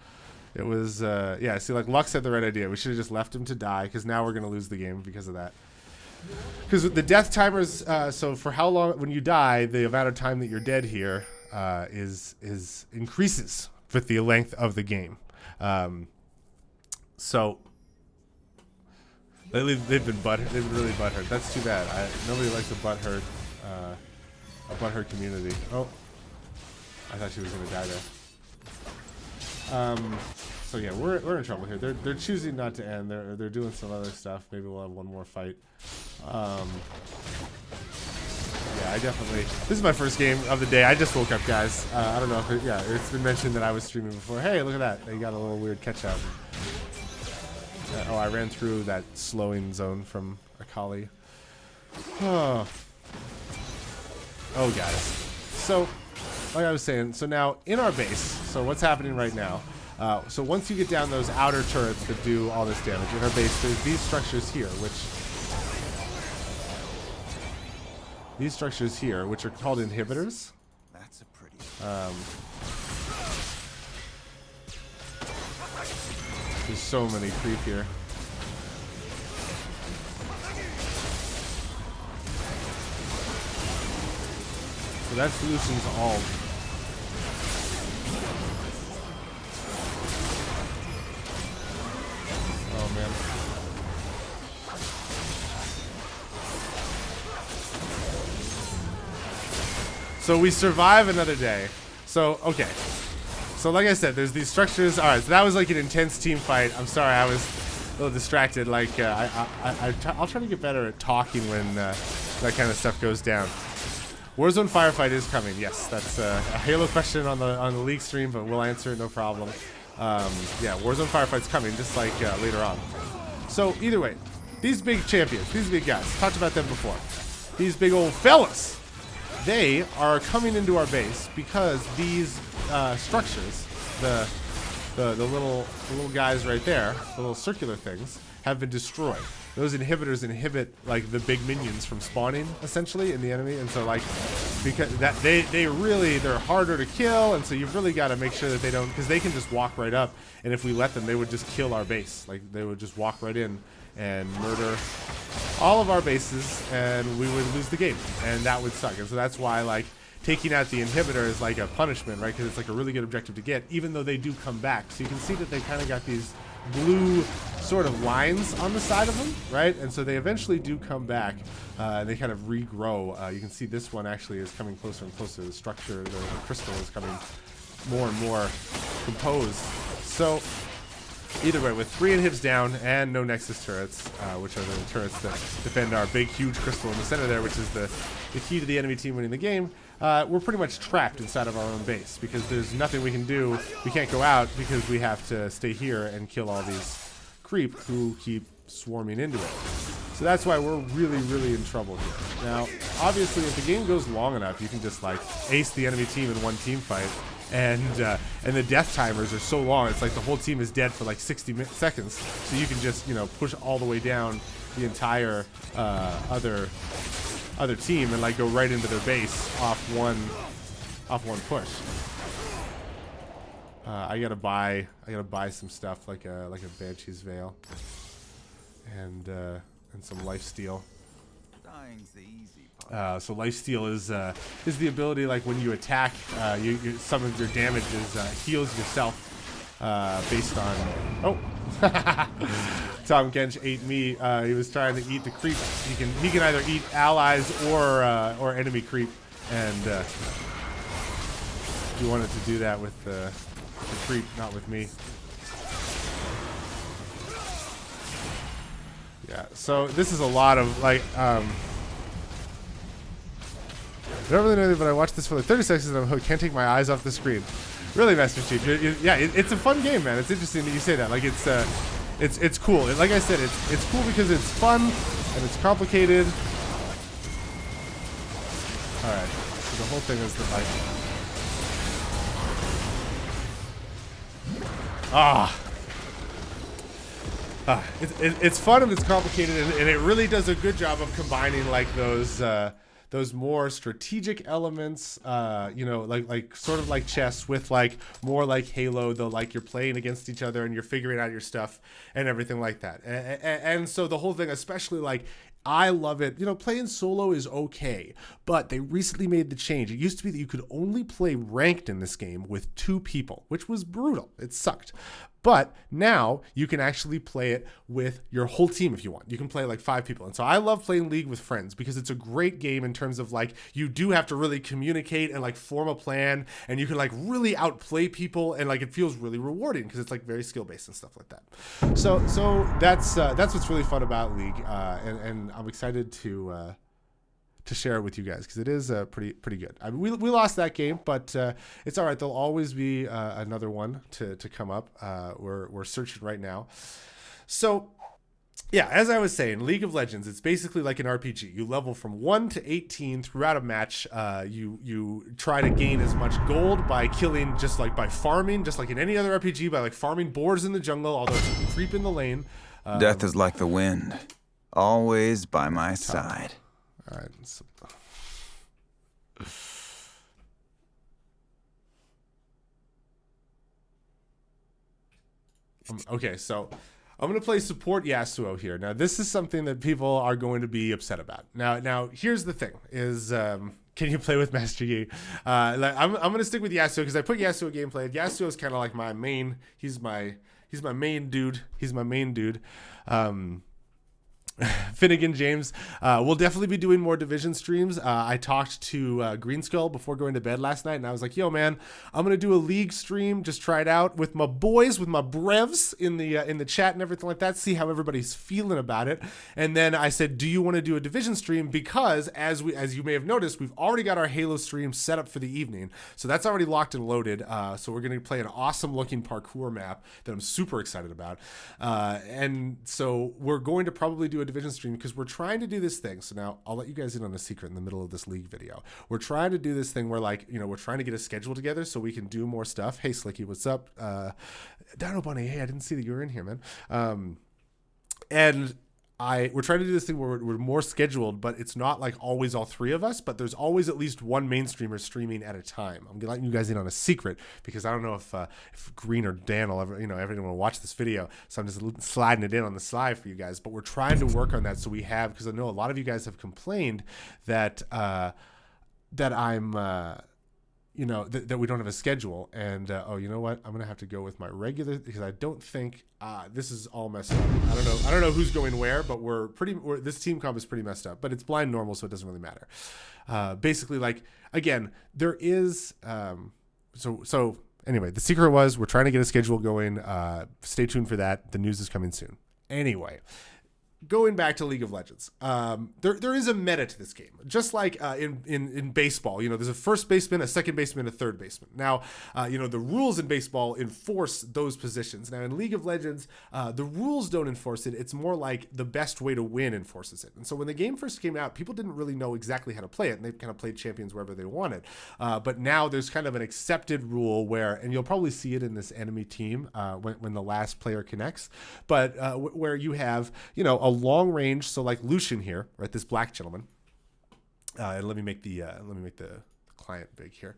It was yeah. See, like Lux had the right idea. We should have just left him to die because now we're gonna lose the game because of that. Because the death timers, so for how long, when you die, the amount of time that you're dead here, increases with the length of the game. So lately they've been really butthurt. That's too bad. Nobody likes a butthurt community. Oh, I thought she was gonna die there. So yeah, we're in trouble here. They're choosing not to end. They're doing some other stuff. Maybe we'll have one more fight. Yeah, I definitely. This is my first game of the day. I just woke up, guys. I don't know if it's been mentioned that I was streaming before. Hey, look at that. They got a little weird catch out. Oh, I ran through that slowing zone from Akali. Oh, guys. So, like I was saying, so now in our base, so what's happening right now? So once you get down those outer turrets that do all this damage, in our base, there's these structures here, which are called inhibitors. That's a pretty. There's so many creep here. So that solution's all. Oh man. So we survive another day. So, okay. So like I said, there's these structures. All right, so that was like an intense team fight. I'm sorry, I was a little distracted. Like, I'll try to get better at talking when that kind of stuff goes down. Warzone firefight is coming. Yes, that's a Halo question on the league stream, but we'll answer it, no problem. Yeah, Warzone firefight's coming, just like later on. So either way, these big champions, these big guys, talked about them before. These big old fellas, they are coming into our base because these structures, the little guys right there, the little circular things, have been destroyed. Those inhibitors inhibit like the big minions from spawning essentially in the enemy, and so like because that they're harder to kill, and so you've really got to make sure that they don't, because they can just walk right up, and if we let them, they would just kill our base. Like they would just walk right in and murder all of our bases, and we would lose the game, and that would suck. And so that's why like taking out the inhibitor is like a punishment, right? Because it's like a really good objective to get, even though they do come back. So you can see that they kind of got these blue sort of lines on the side of them, right? And so they eventually do come back, and they kind of regrow. You can see this one actually is coming closer and closer. The structure, the crystal is coming more and more composed. So either way, with 3 inhibs down and no Nexus turrets, which are the turrets that defend our big, huge crystal in the center there, which is the key to the enemy team winning the game, we're pretty much trapped inside of our own base because there's nothing we can do. We can't go out because we have to stay here and kill all these creep who keep swarming into it. So that's why we're really, really in trouble here. Now, obviously, if the game goes long enough, you can just like ace the enemy team in one team fight. And the death timers are so long, it's like the whole team is dead for like 60 seconds. So you can just, you know, push all the way down the entire other team and like go right into their base off one push. I gotta buy some stuff like a Banshee's Veil and some lifesteal. Dying's the easy part. So lifesteal is the ability, like when you attack, some of your damage is heals yourself based on. Oh, Tom Gensh ate me. He was trying to eat the creep. He can either eat allies or enemy creep, and you wanted to do that with the creep, not with me. Yeah. So this is a lot of like. I don't really know, but I watched this for like 30 seconds and I'm hooked. Can't take my eyes off the screen. Really, Master Chief. Yeah, it's a fun game, man. It's interesting that you say that. Like it's cool. Like I said, it's cool because it's fun and it's complicated. All right. So the whole thing is that like it's fun and it's complicated, and it really does a good job of combining like those those more strategic elements, you know, like sort of like chess with like more like Halo, though, like you're playing against each other and you're figuring out your stuff and everything like that. And so the whole thing, especially like, I love it. You know, playing solo is okay, but they recently made the change. It used to be that you could only play ranked in this game with 2 people, which was brutal. It sucked. But now you can actually play it with your whole team if you want. You can play like 5 people. And so I love playing League with friends because it's a great game in terms of like, you do have to really communicate and like form a plan, and you can like really outplay people, and like it feels really rewarding because it's like very skill based and stuff like that. So that's what's really fun about League, and I'm excited to share it with you guys because it is pretty good. I mean, we lost that game, but it's all right. There'll always be another one to come up. We're searching right now. So yeah, as I was saying, League of Legends, it's basically like an RPG. You level from 1 to 18 throughout a match. You try to gain as much gold by killing, just like by farming, just like in any other RPG, by like farming boars in the jungle, although it's creep in the lane. Death is like the wind, always by my side. All right. So, okay, so I'm going to play support Yasuo here. Now, this is something that people are going to be upset about. Now, here's the thing: is can you play with Master Yi? I'm going to stick with Yasuo because I put Yasuo gameplay. Yasuo is kind of like my main. He's my main dude. He's my main dude. Finnegan James, we'll definitely be doing more Division streams. I talked to Green Skull before going to bed last night, and I was like, yo, man, I'm going to do a League stream, just try it out with my boys, with my brevs in the chat and everything like that, see how everybody's feeling about it. And then I said, do you want to do a Division stream? Because as you may have noticed, we've already got our Halo stream set up for the evening. So that's already locked and loaded. So we're going to play an awesome looking parkour map that I'm super excited about. And so we're going to probably do a Division stream because we're trying to do this thing. So now I'll let you guys in on a secret in the middle of this League video. We're trying to do this thing where, like, you know, we're trying to get a schedule together so we can do more stuff. Hey, Slicky, what's up? Dino Bunny, hey, I didn't see that you were in here, man. And we're trying to do this thing where we're more scheduled, but it's not like always all 3 of us, but there's always at least one main streamer streaming at a time. I'm letting you guys in on a secret because I don't know if Green or Dan will ever, everyone will watch this video. So I'm just sliding it in on the slide for you guys, but we're trying to work on that. So we have, because I know a lot of you guys have complained that I'm, that we don't have a schedule. And oh, you know what? I'm gonna have to go with my regular because I don't think this is all messed up. I don't know who's going where, but this team comp is pretty messed up. But it's blind normal, so it doesn't really matter. Basically, like, again, there is so anyway, the secret was we're trying to get a schedule going. Stay tuned for that. The news is coming soon. Anyway, going back to League of Legends, there is a meta to this game, just like in baseball. There's a first baseman, a second baseman, a third baseman. Now, the rules in baseball enforce those positions. Now, in League of Legends, the rules don't enforce it. It's more like the best way to win enforces it. And so when the game first came out, people didn't really know exactly how to play it, and they kind of played champions wherever they wanted. But now there's kind of an accepted rule where, and you'll probably see it in this enemy team when the last player connects, but where you have, a long range, so like Lucian here, right? This black gentleman. And let me make the client big here.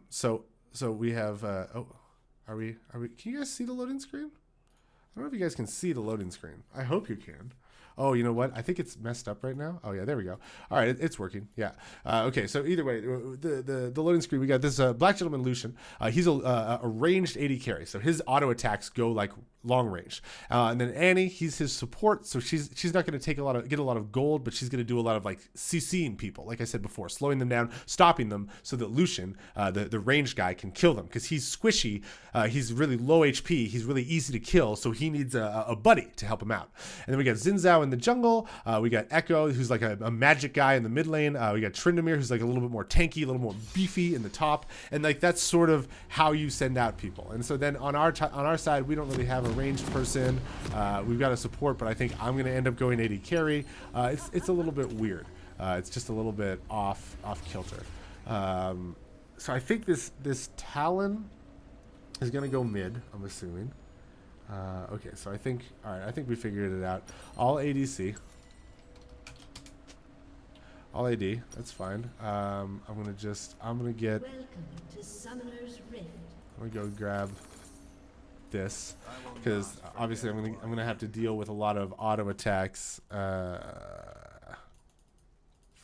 So we have. Are we? Can you guys see the loading screen? I don't know if you guys can see the loading screen. I hope you can. Oh, you know what? I think it's messed up right now. Oh yeah, there we go. All right, it's working. Yeah. Okay. So either way, the loading screen, we got this black gentleman Lucian. He's a ranged AD carry, so his auto attacks go like long range. And then Annie, he's his support, so she's not going to get a lot of gold, but she's going to do a lot of like CCing people, like I said before, slowing them down, stopping them, so that Lucian, the ranged guy, can kill them because he's squishy. He's really low HP. He's really easy to kill, so he needs a buddy to help him out. And then we got Xin Zhao in the jungle. We got Echo, who's like a magic guy in the mid lane. We got Tryndamere, who's like a little bit more tanky, a little more beefy in the top. And like that's sort of how you send out people. And so then on our side, we don't really have a ranged person. We've got a support, but I think I'm going to end up going AD carry. It's a little bit weird. It's just a little bit off kilter. So I think this Talon is going to go mid, I'm assuming. Okay, so I think we figured it out. All ADC. All AD. That's fine. I'm gonna get. Welcome to Summoner's Rift. I'm gonna go grab this because obviously I'm gonna have to deal with a lot of auto attacks. And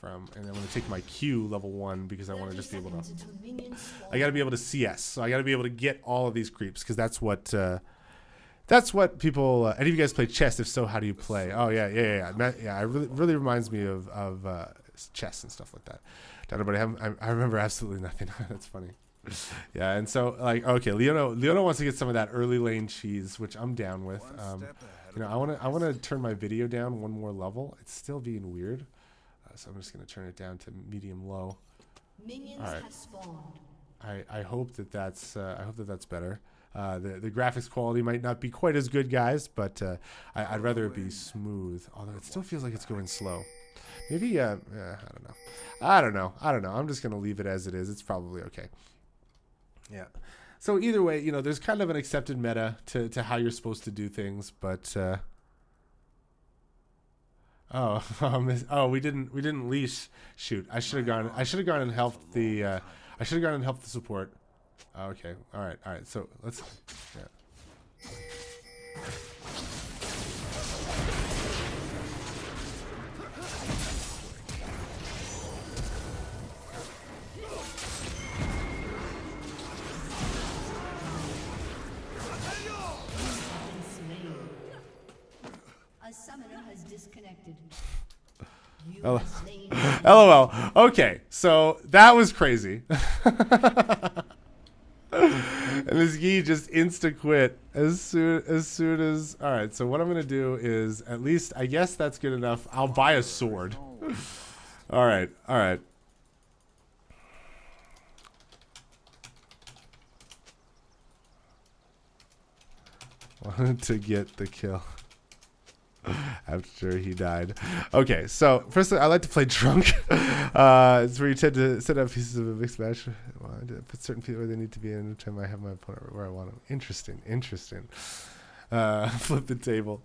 I'm gonna take my Q level 1 because I want to just be able to. I gotta be able to CS, so I gotta be able to get all of these creeps because that's what people. Any of you guys play chess? If so, how do you play? Oh yeah. It really reminds me of chess and stuff like that. Don't anybody have? I remember absolutely nothing. That's funny. Yeah, and so like okay, Leona wants to get some of that early lane cheese, which I'm down with. You know, I wanna turn my video down one more level. It's still being weird. So I'm just going to turn it down to medium low. Minions have spawned. I hope that that's better. The graphics quality might not be quite as good, guys, but I'd rather it be smooth. Although it still feels like it's going slow. Maybe I don't know. I'm just going to leave it as it is. It's probably okay. Yeah. So either way, you know, there's kind of an accepted meta to how you're supposed to do things, but we didn't leash. Shoot, I should have gone and helped the support. Okay, all right. So let's. Yeah. A summoner has disconnected. LOL. Okay, so that was crazy. And this Yi just insta quit as soon as. All right, so what I'm gonna do is at least I guess that's good enough. I'll buy a sword. All right. Wanted to get the kill after he died. Okay, so first I like to play drunk. It's where you tend to set up pieces of a mixed match. Well, I put certain people where they need to be, and every time I have my opponent where I want them. Interesting. Flip the table.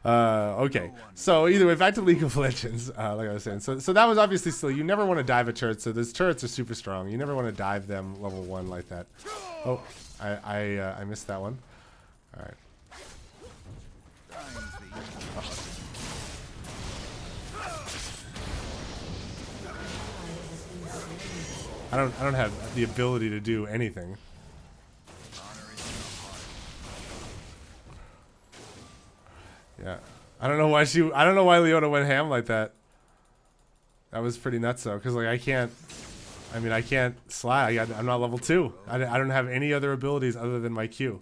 Okay, so either way, back to League of Legends. Like I was saying, so that was obviously still. You never want to dive a turret. So those turrets are super strong. You never want to dive them level 1 like that. Oh, I missed that one. All right. I don't have the ability to do anything. Yeah. I don't know why Leona went ham like that. That was pretty nuts though, cuz like I can't slide. I'm not level 2. I don't have any other abilities other than my Q.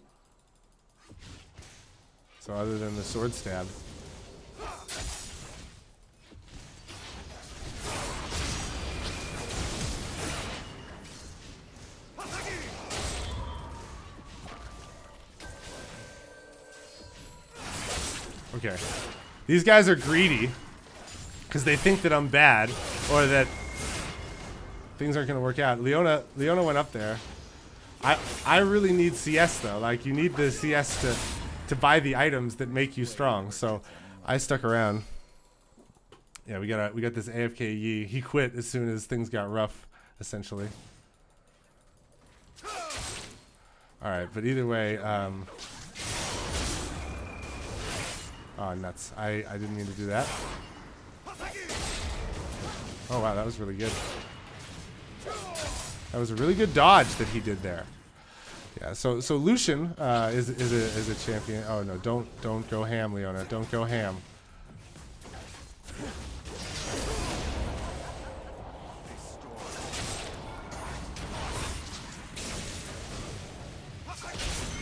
So other than the sword stab. Okay. These guys are greedy because they think that I'm bad or that things aren't going to work out. Leona went up there. I really need CS though. Like you need the CS to buy the items that make you strong. So I stuck around. Yeah, we got this AFK Yi. He quit as soon as things got rough, essentially. All right, but either way, oh, nuts. I didn't mean to do that. Oh, wow, that was really good. That was a really good dodge that he did there. Yeah, so Lucian is a champion. Oh, no, don't go ham, Leona. Don't go ham.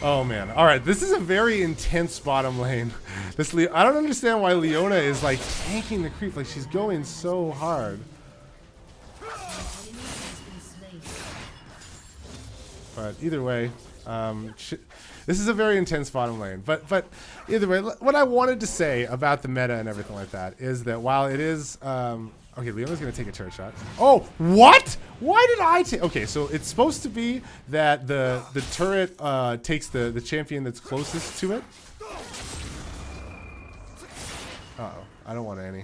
Oh man! All right, this is a very intense bottom lane. I don't understand why Leona is like tanking the creep. Like she's going so hard. But either way, this is a very intense bottom lane. But either way, what I wanted to say about the meta and everything like that is that while it is okay, Leona's gonna take a turret shot. Oh, what? Why did I take? Okay, so it's supposed to be that the turret takes the champion that's closest to it. Uh-oh, I don't want any.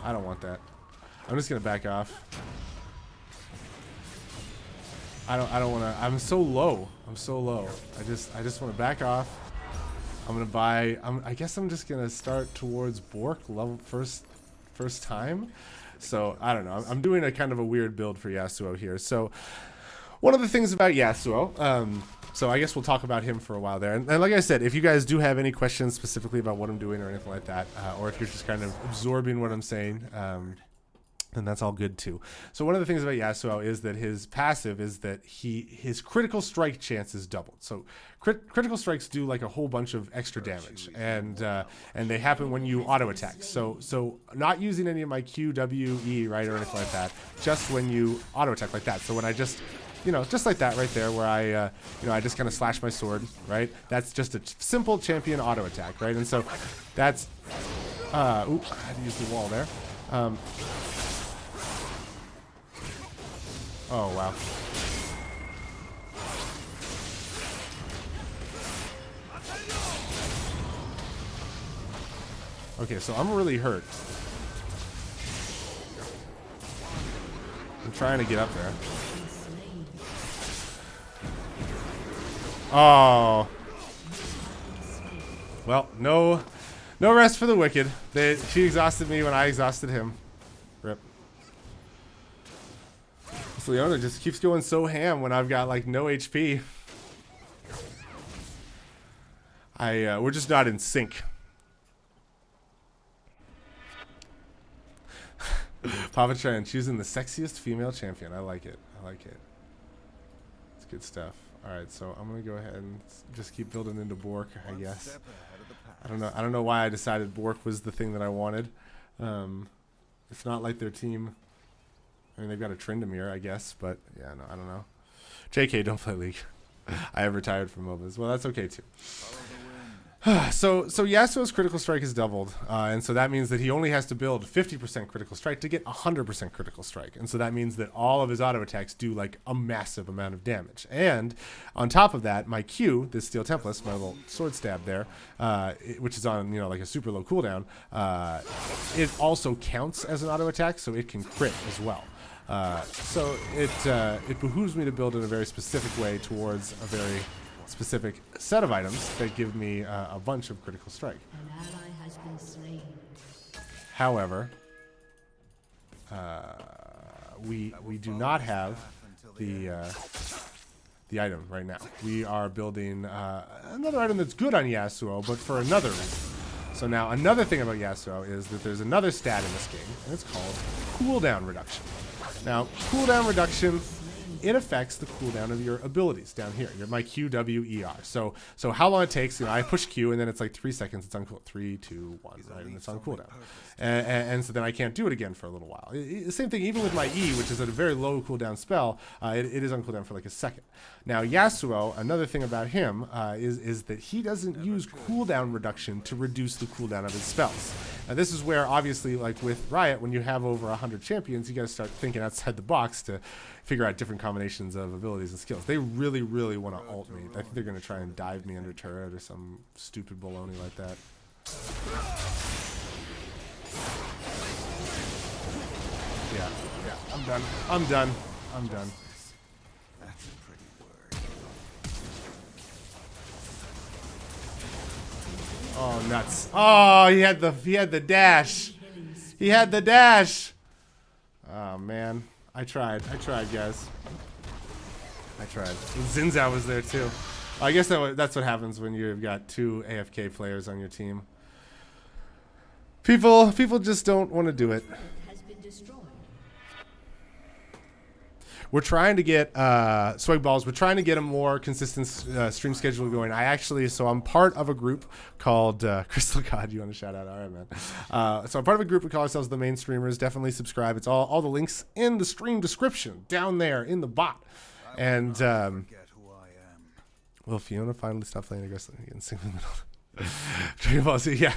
I don't want that. I'm just gonna back off. I don't want to. I'm so low. I'm so low. I just want to back off. I'm gonna buy. I guess I'm just gonna start towards Bork level first time. So I don't know. I'm doing a kind of a weird build for Yasuo here. So one of the things about Yasuo. So I guess we'll talk about him for a while there. And like I said, if you guys do have any questions specifically about what I'm doing or anything like that, or if you're just kind of absorbing what I'm saying, then that's all good too. So one of the things about Yasuo is that his passive is that his critical strike chance is doubled. So critical strikes do like a whole bunch of extra damage, and they happen when you auto attack. So not using any of my Q, W, E, right, or anything like that, just when you auto attack like that. So when I just, you know, just like that right there, where I, you know, I just kind of slash my sword, right? That's just a simple champion auto attack, right? And so that's, oop, I had to use the wall there. Oh, wow. Okay, so I'm really hurt. I'm trying to get up there. Oh. Well, no rest for the wicked. She exhausted me when I exhausted him. Rip. This Leona just keeps going so ham when I've got like no HP. We're just not in sync. Papa Tran choosing the sexiest female champion. I like it. I like it. It's good stuff. Alright, so I'm gonna go ahead and just keep building into Bork, I guess. I don't know why I decided Bork was the thing that I wanted. It's not like their team. I mean, they've got a Tryndamere, I guess, but yeah, no, I don't know. JK, don't play League. I have retired from MOBAs. Well, that's okay too. So Yasuo's critical strike is doubled, and so that means that he only has to build 50% critical strike to get 100% critical strike, and so that means that all of his auto attacks do like a massive amount of damage. And on top of that, my Q, this Steel Tempest, my little sword stab there, which is on, you know, like a super low cooldown, it also counts as an auto attack, so it can crit as well. So it behooves me to build in a very specific way towards a very specific set of items that give me a bunch of critical strike. An ally has been slain. However, we do not have the item right now. We are building another item that's good on Yasuo, but for another reason. So now another thing about Yasuo is that there's another stat in this game, and it's called cooldown reduction. Now, cooldown reduction, it affects the cooldown of your abilities down here. My Q, W, E, R. So how long it takes, you know, I push Q and then it's like 3 seconds, it's on cooldown. 3, 2, 1, right? And it's on cooldown. And so then I can't do it again for a little while. Same thing even with my E, which is a very low cooldown spell, it is on cooldown for like a second. Now Yasuo, another thing about him is that he doesn't use cooldown reduction to reduce the cooldown of his spells. Now this is where obviously, like with Riot, when you have over 100 champions, you got to start thinking outside the box to figure out different combinations of abilities and skills. They really, really want to ult me. I think they're going to try and dive me under turret or some stupid baloney like that. Yeah, I'm done. I'm done. I'm done. That's a pretty word. Oh, nuts. Oh, he had the dash. He had the dash. Oh, man. I tried, guys. I tried. Zinzao was there too. I guess that's what happens when you've got 2 AFK players on your team. People just don't want to do it. Has been destroyed. We're trying to get Swag Balls. We're trying to get a more consistent stream schedule going. So I'm part of a group called Crystal God. You want to shout out? All right, man. So I'm part of a group. We call ourselves the Main Streamers. Definitely subscribe. It's all the links in the stream description down there in the bot. And will Fiona finally stop playing aggressively and sing in the middle? Dragon Ball Z, yeah.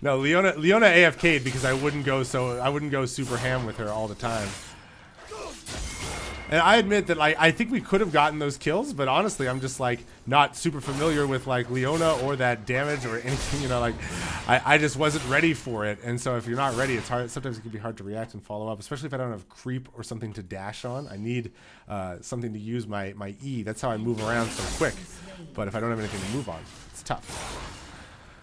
No, Leona AFK'd because I wouldn't go super ham with her all the time. And I admit that like I think we could have gotten those kills, but honestly, I'm just like not super familiar with like Leona or that damage or anything. You know, like I just wasn't ready for it. And so if you're not ready, it's hard. Sometimes it can be hard to react and follow up, especially if I don't have creep or something to dash on. I need something to use my E. That's how I move around so quick. But if I don't have anything to move on, it's tough.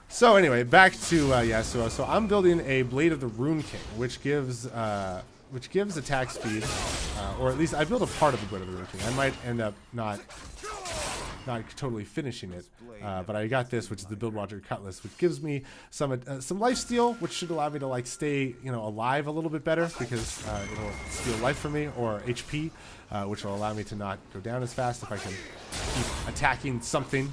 So anyway, back to Yasuo. So I'm building a Blade of the Rune King, which gives attack speed, or at least I built a part of the Blade of the Rune King. I might end up not totally finishing it, but I got this, which is the Build Watcher Cutlass, which gives me some lifesteal, which should allow me to like stay alive a little bit better because it'll steal life from me, or HP, which will allow me to not go down as fast if I can keep attacking something.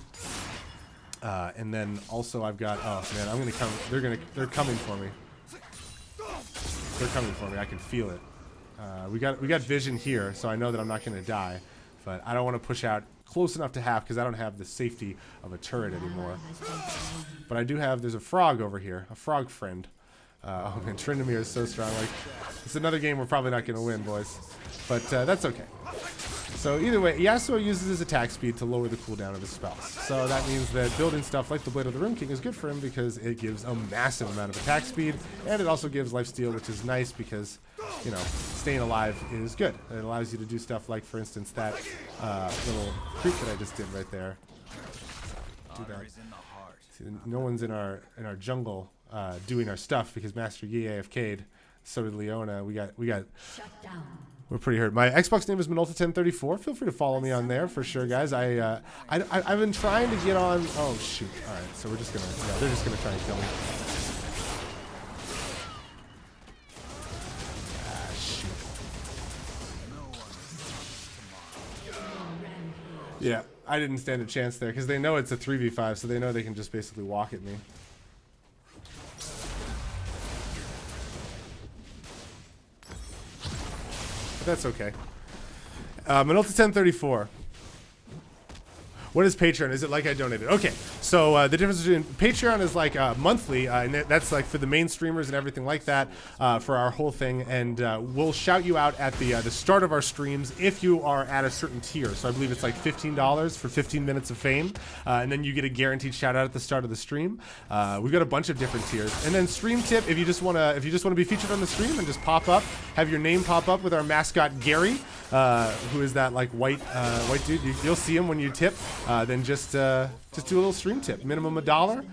And then also I've got, oh man, I'm gonna come. They're coming for me. They're coming for me. I can feel it. We got vision here, so I know that I'm not gonna die. But I don't want to push out close enough to half because I don't have the safety of a turret anymore. But I do have. There's a frog over here, a frog friend. Oh man, Tryndamere is so strong. Like, it's another game we're probably not gonna win, boys. But that's okay. So either way, Yasuo uses his attack speed to lower the cooldown of his spells. So that means that building stuff like the Blade of the Rune King is good for him because it gives a massive amount of attack speed, and it also gives lifesteal, which is nice because, staying alive is good. It allows you to do stuff like, for instance, that little creep that I just did right there. Do that. See, no one's in our jungle doing our stuff because Master Yi AFK'd. So did Leona. We got. Shut down. We're pretty hurt. My Xbox name is Minolta1034. Feel free to follow me on there for sure, guys. I've been trying to get on. Oh shoot! All right, so we're just gonna. Yeah, they're just gonna try and kill me. Ah shoot. Yeah, I didn't stand a chance there because they know it's a 3v5, so they know they can just basically walk at me. That's okay. Minolta1034. What is Patreon? Is it like I donated? Okay, so the difference between Patreon is like monthly, and that's like for the main streamers and everything like that, for our whole thing, and we'll shout you out at the start of our streams if you are at a certain tier. So I believe it's like $15 for 15 minutes of fame, and then you get a guaranteed shout out at the start of the stream. We've got a bunch of different tiers, and then stream tip if you just wanna be featured on the stream and just pop up, have your name pop up with our mascot Gary, who is that like white dude. You'll see him when you tip. Then just do a little stream tip, minimum $1.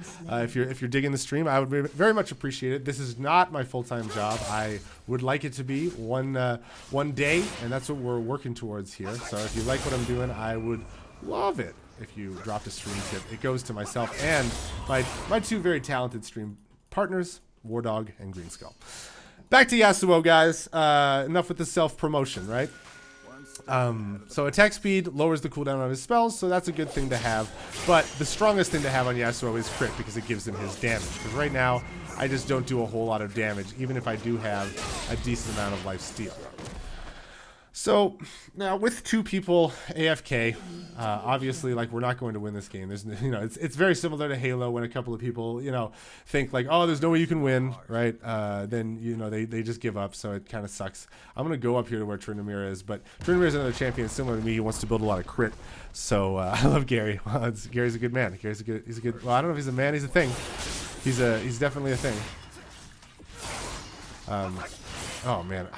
If you're digging the stream, I would very much appreciate it. This is not my full-time job. I would like it to be one day, and that's what we're working towards here. So if you like what I'm doing, I would love it if you dropped a stream tip. It goes to myself and my two very talented stream partners, War Dog and Green Skull. Back to Yasuo, guys. Enough with the self-promotion, right? So attack speed lowers the cooldown on his spells, so that's a good thing to have. But the strongest thing to have on Yasuo is crit because it gives him his damage. Because right now, I just don't do a whole lot of damage, even if I do have a decent amount of life steal. So now with two people AFK, obviously, like, we're not going to win this game. There's, it's very similar to Halo when a couple of people, think like, oh, there's no way you can win, right? Then they just give up, so it kind of sucks. I'm gonna go up here to where Tryndamere is, but Tryndamere is another champion similar to me. He wants to build a lot of crit, so I love Gary. Gary's a good man. He's a good. Well, I don't know if he's a man. He's a thing. He's definitely a thing. Oh man.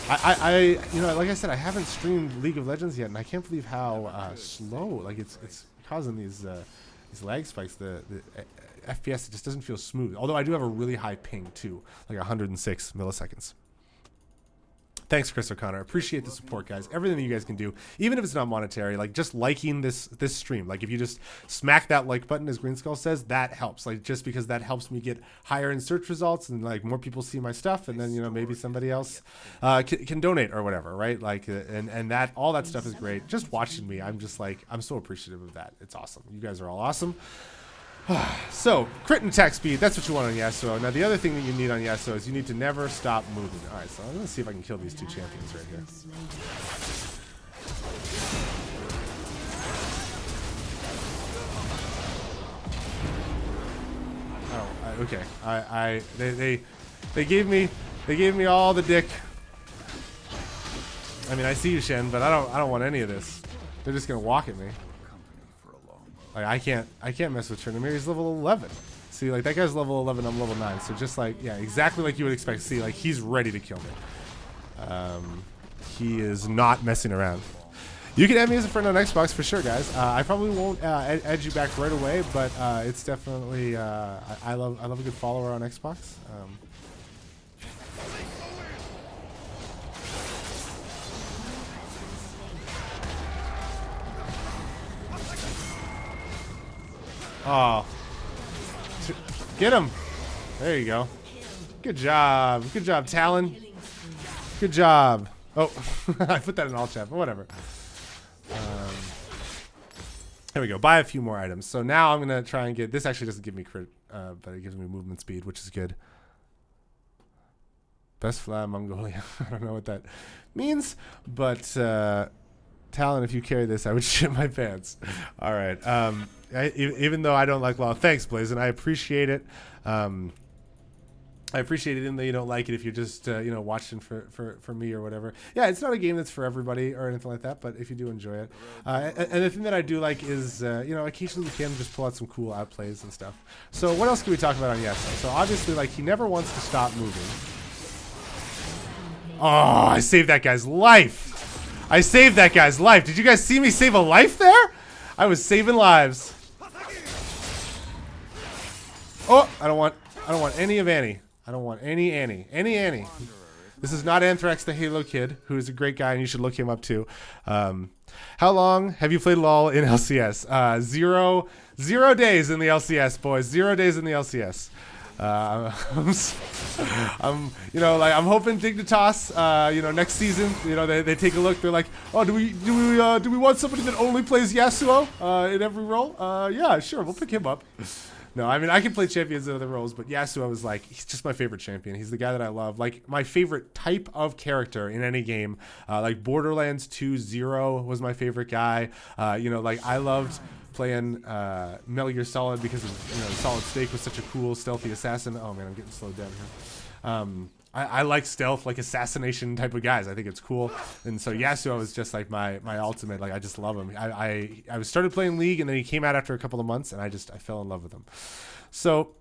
I like I said, I haven't streamed League of Legends yet, and I can't believe how slow, like, it's causing these lag spikes. The FPS, it just doesn't feel smooth. Although I do have a really high ping too, like 106 milliseconds. Thanks, Chris O'Connor. Appreciate the support, guys. Everything that you guys can do, even if it's not monetary, like just liking this stream. Like if you just smack that like button, as Green Skull says, that helps. Like just because that helps me get higher in search results and like more people see my stuff, and then maybe somebody else can donate or whatever, right? Like and that all that stuff is great. Just watching me, I'm just like, I'm so appreciative of that. It's awesome. You guys are all awesome. So, crit and attack speed, that's what you want on Yasuo. Now, the other thing that you need on Yasuo is you need to never stop moving. Alright, so I'm going to see if I can kill these two champions right here. Oh, okay. They gave me all the dick. I mean, I see you, Shen, but I don't want any of this. They're just gonna walk at me. Like I can't mess with Tryndamere. He's level 11. See, like that guy's level 11. I'm level 9. So just like, yeah, exactly like you would expect. See, like he's ready to kill me. He is not messing around. You can add me as a friend on Xbox for sure, guys. I probably won't add you back right away, but it's definitely I love a good follower on Xbox. Oh, get him! There you go. Good job, Talon. Good job. Oh, I put that in all chat, but whatever. There we go. Buy a few more items. So now I'm gonna try and get this. Actually, doesn't give me crit, but it gives me movement speed, which is good. Best flag Mongolia. I don't know what that means, but Talon, if you carry this, I would shit my pants. All right. Even though I don't like law, thanks, Blazin. I appreciate it. I appreciate it, even though you don't like it, if you're just watching for me or whatever. Yeah, it's not a game that's for everybody or anything like that, but if you do enjoy it, and the thing that I do like is occasionally we can just pull out some cool outplays and stuff. So what else can we talk about on Yasuo? So obviously, like, he never wants to stop moving. Oh, I saved that guy's life. I saved that guy's life. Did you guys see me save a life there? I was saving lives. Oh, I don't want any of Annie. I don't want any Annie. Any Annie. This is not Anthrax the Halo kid, who is a great guy, and you should look him up too. How long have you played LOL in LCS? Zero days in the LCS, boys. 0 days in the LCS. I'm hoping Dignitas, next season, they take a look. They're like, oh, do we want somebody that only plays Yasuo in every role? Yeah, sure, we'll pick him up. No, I mean, I can play champions in other roles, but Yasuo is like, he's just my favorite champion. He's the guy that I love. Like, my favorite type of character in any game. Like, Borderlands 2 Zero was my favorite guy. I loved playing Metal Gear Solid because of, Solid Snake was such a cool, stealthy assassin. Oh, man, I'm getting slowed down here. I like stealth, like assassination type of guys. I think it's cool. And so Yasuo is just like my ultimate. Like, I just love him. I started playing League, and then he came out after a couple of months, and I fell in love with him. So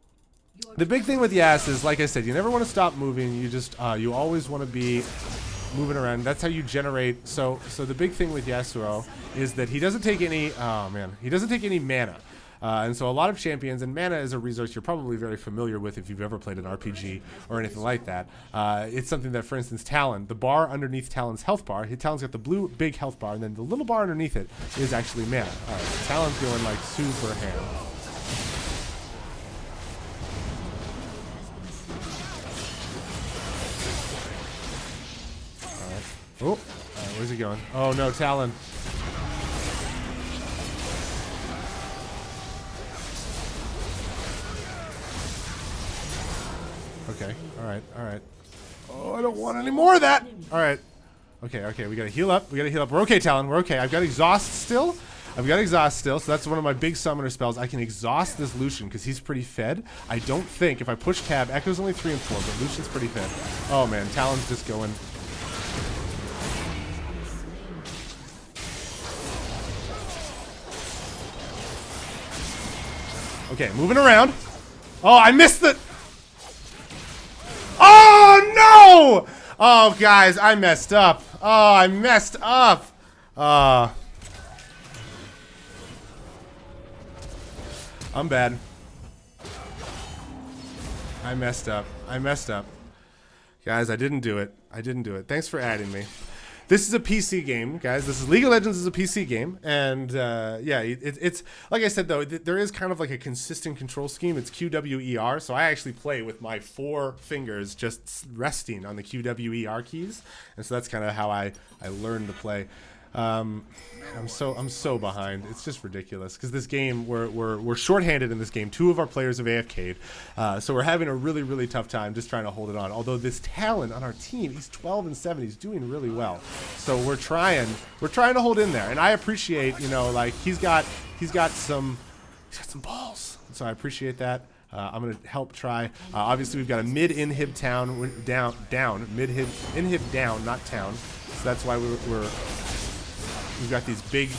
the big thing with Yas is, like I said, you never want to stop moving. You just you always want to be moving around. That's how you generate. So the big thing with Yasuo is that he doesn't take any. Oh man, he doesn't take any mana. And so a lot of champions, and mana is a resource you're probably very familiar with if you've ever played an RPG or anything like that. It's something that, for instance, Talon, the bar underneath Talon's health bar, Talon's got the blue big health bar, and then the little bar underneath it is actually mana. All right, so Talon's going like super ham. All right. Oh, where's he going? Oh no, Talon. Okay, alright. Oh, I don't want any more of that! Alright. Okay, we gotta heal up. We're okay, Talon, we're okay. I've got exhaust still, so that's one of my big summoner spells. I can exhaust this Lucian, because he's pretty fed. I don't think, if I push tab, Echo's only 3 and 4, but Lucian's pretty fed. Oh man, Talon's just going. Okay, moving around. Oh, I missed it! Oh no! Oh guys, I messed up. Oh, I messed up. I'm bad. I messed up. Guys, I didn't do it. Thanks for adding me. This is a PC game, guys. League of Legends is a PC game, and it's like I said though, there is kind of like a consistent control scheme. It's QWER, so I actually play with my 4 fingers just resting on the QWER keys, and so that's kind of how I learned to play. I'm so behind. It's just ridiculous because this game we're shorthanded in this game. 2 of our players have AFK'd, so we're having a really tough time just trying to hold it on. Although this Talon on our team, he's 12 and 7. He's doing really well. So we're trying to hold in there, and I appreciate like he's got some balls. So I appreciate that. I'm gonna help try. Obviously, we've got a mid inhib town down, mid inhib down, not town. So that's why we've got these big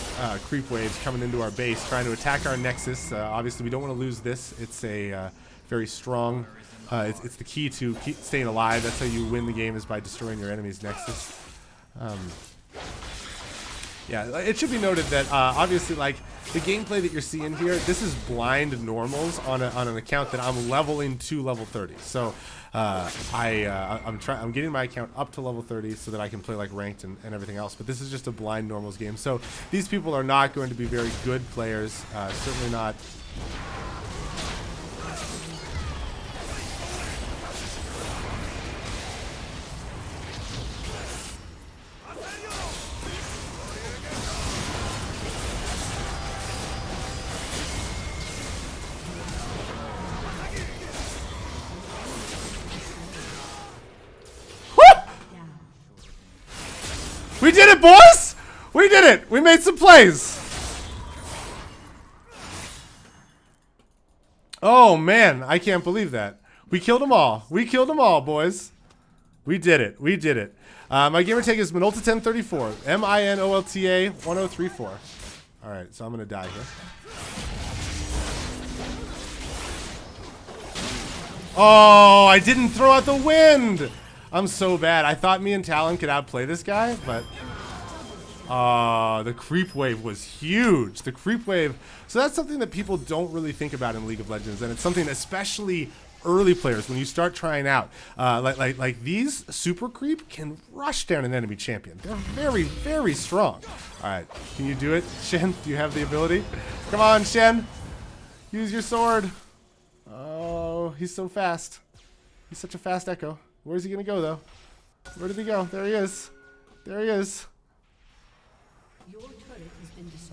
creep waves coming into our base, trying to attack our Nexus. Obviously, we don't want to lose this. It's a very strong. It's the key to staying alive. That's how you win the game, is by destroying your enemy's Nexus. Yeah, it should be noted that obviously, like, the gameplay that you're seeing here, this is blind normals on an account that I'm leveling to level 30. So I'm getting my account up to level 30 so that I can play like ranked and everything else. But this is just a blind normals game. So these people are not going to be very good players. Certainly not. We did it, boys! We did it! We made some plays! Oh, man. I can't believe that. We killed them all. We killed them all, boys. We did it. We did it. My gamer tag is Minolta1034. Minolta 1034. Alright, so I'm going to die here. Oh, I didn't throw out the wind! I'm so bad. I thought me and Talon could outplay this guy, but the creep wave was huge. The creep wave. So that's something that people don't really think about in League of Legends, and it's something especially early players, when you start trying out, like these super creep can rush down an enemy champion. They're very, very strong. All right, can you do it, Shen? Do you have the ability? Come on, Shen. Use your sword. Oh, he's so fast. He's such a fast Echo. Where's he gonna go, though? Where did he go? There he is. There he is.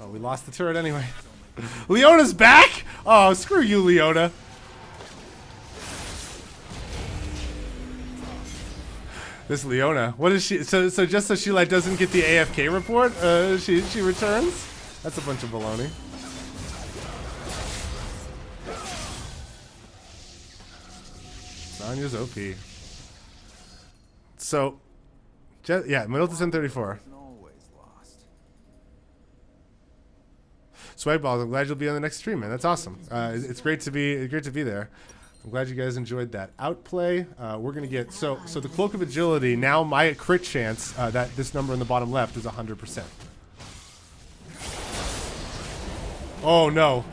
Oh, we lost the turret anyway. Leona's back? Oh, screw you, Leona. This Leona. What is she? So just so she like doesn't get the AFK report, she returns? That's a bunch of baloney. Sonya's OP. So, yeah, Minolta 1034. Swagballs, I'm glad you'll be on the next stream, man. That's awesome. It's great to be there. I'm glad you guys enjoyed that outplay. We're gonna get so the Cloak of Agility. Now my crit chance that this number in the bottom left is 100%. Oh no.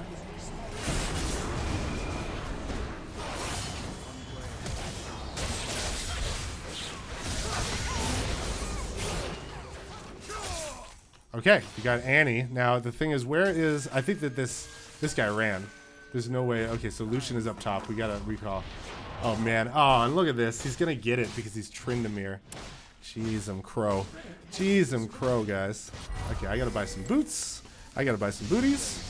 Okay, you got Annie. Now the thing is, where is? I think that this guy ran. There's no way. Okay, so Lucian is up top. We gotta recall. Oh man. Oh, and look at this. He's gonna get it because he's Tryndamere. Jeez, I'm crow. Jeez, I'm crow, guys. Okay, I gotta buy some boots. I gotta buy some booties.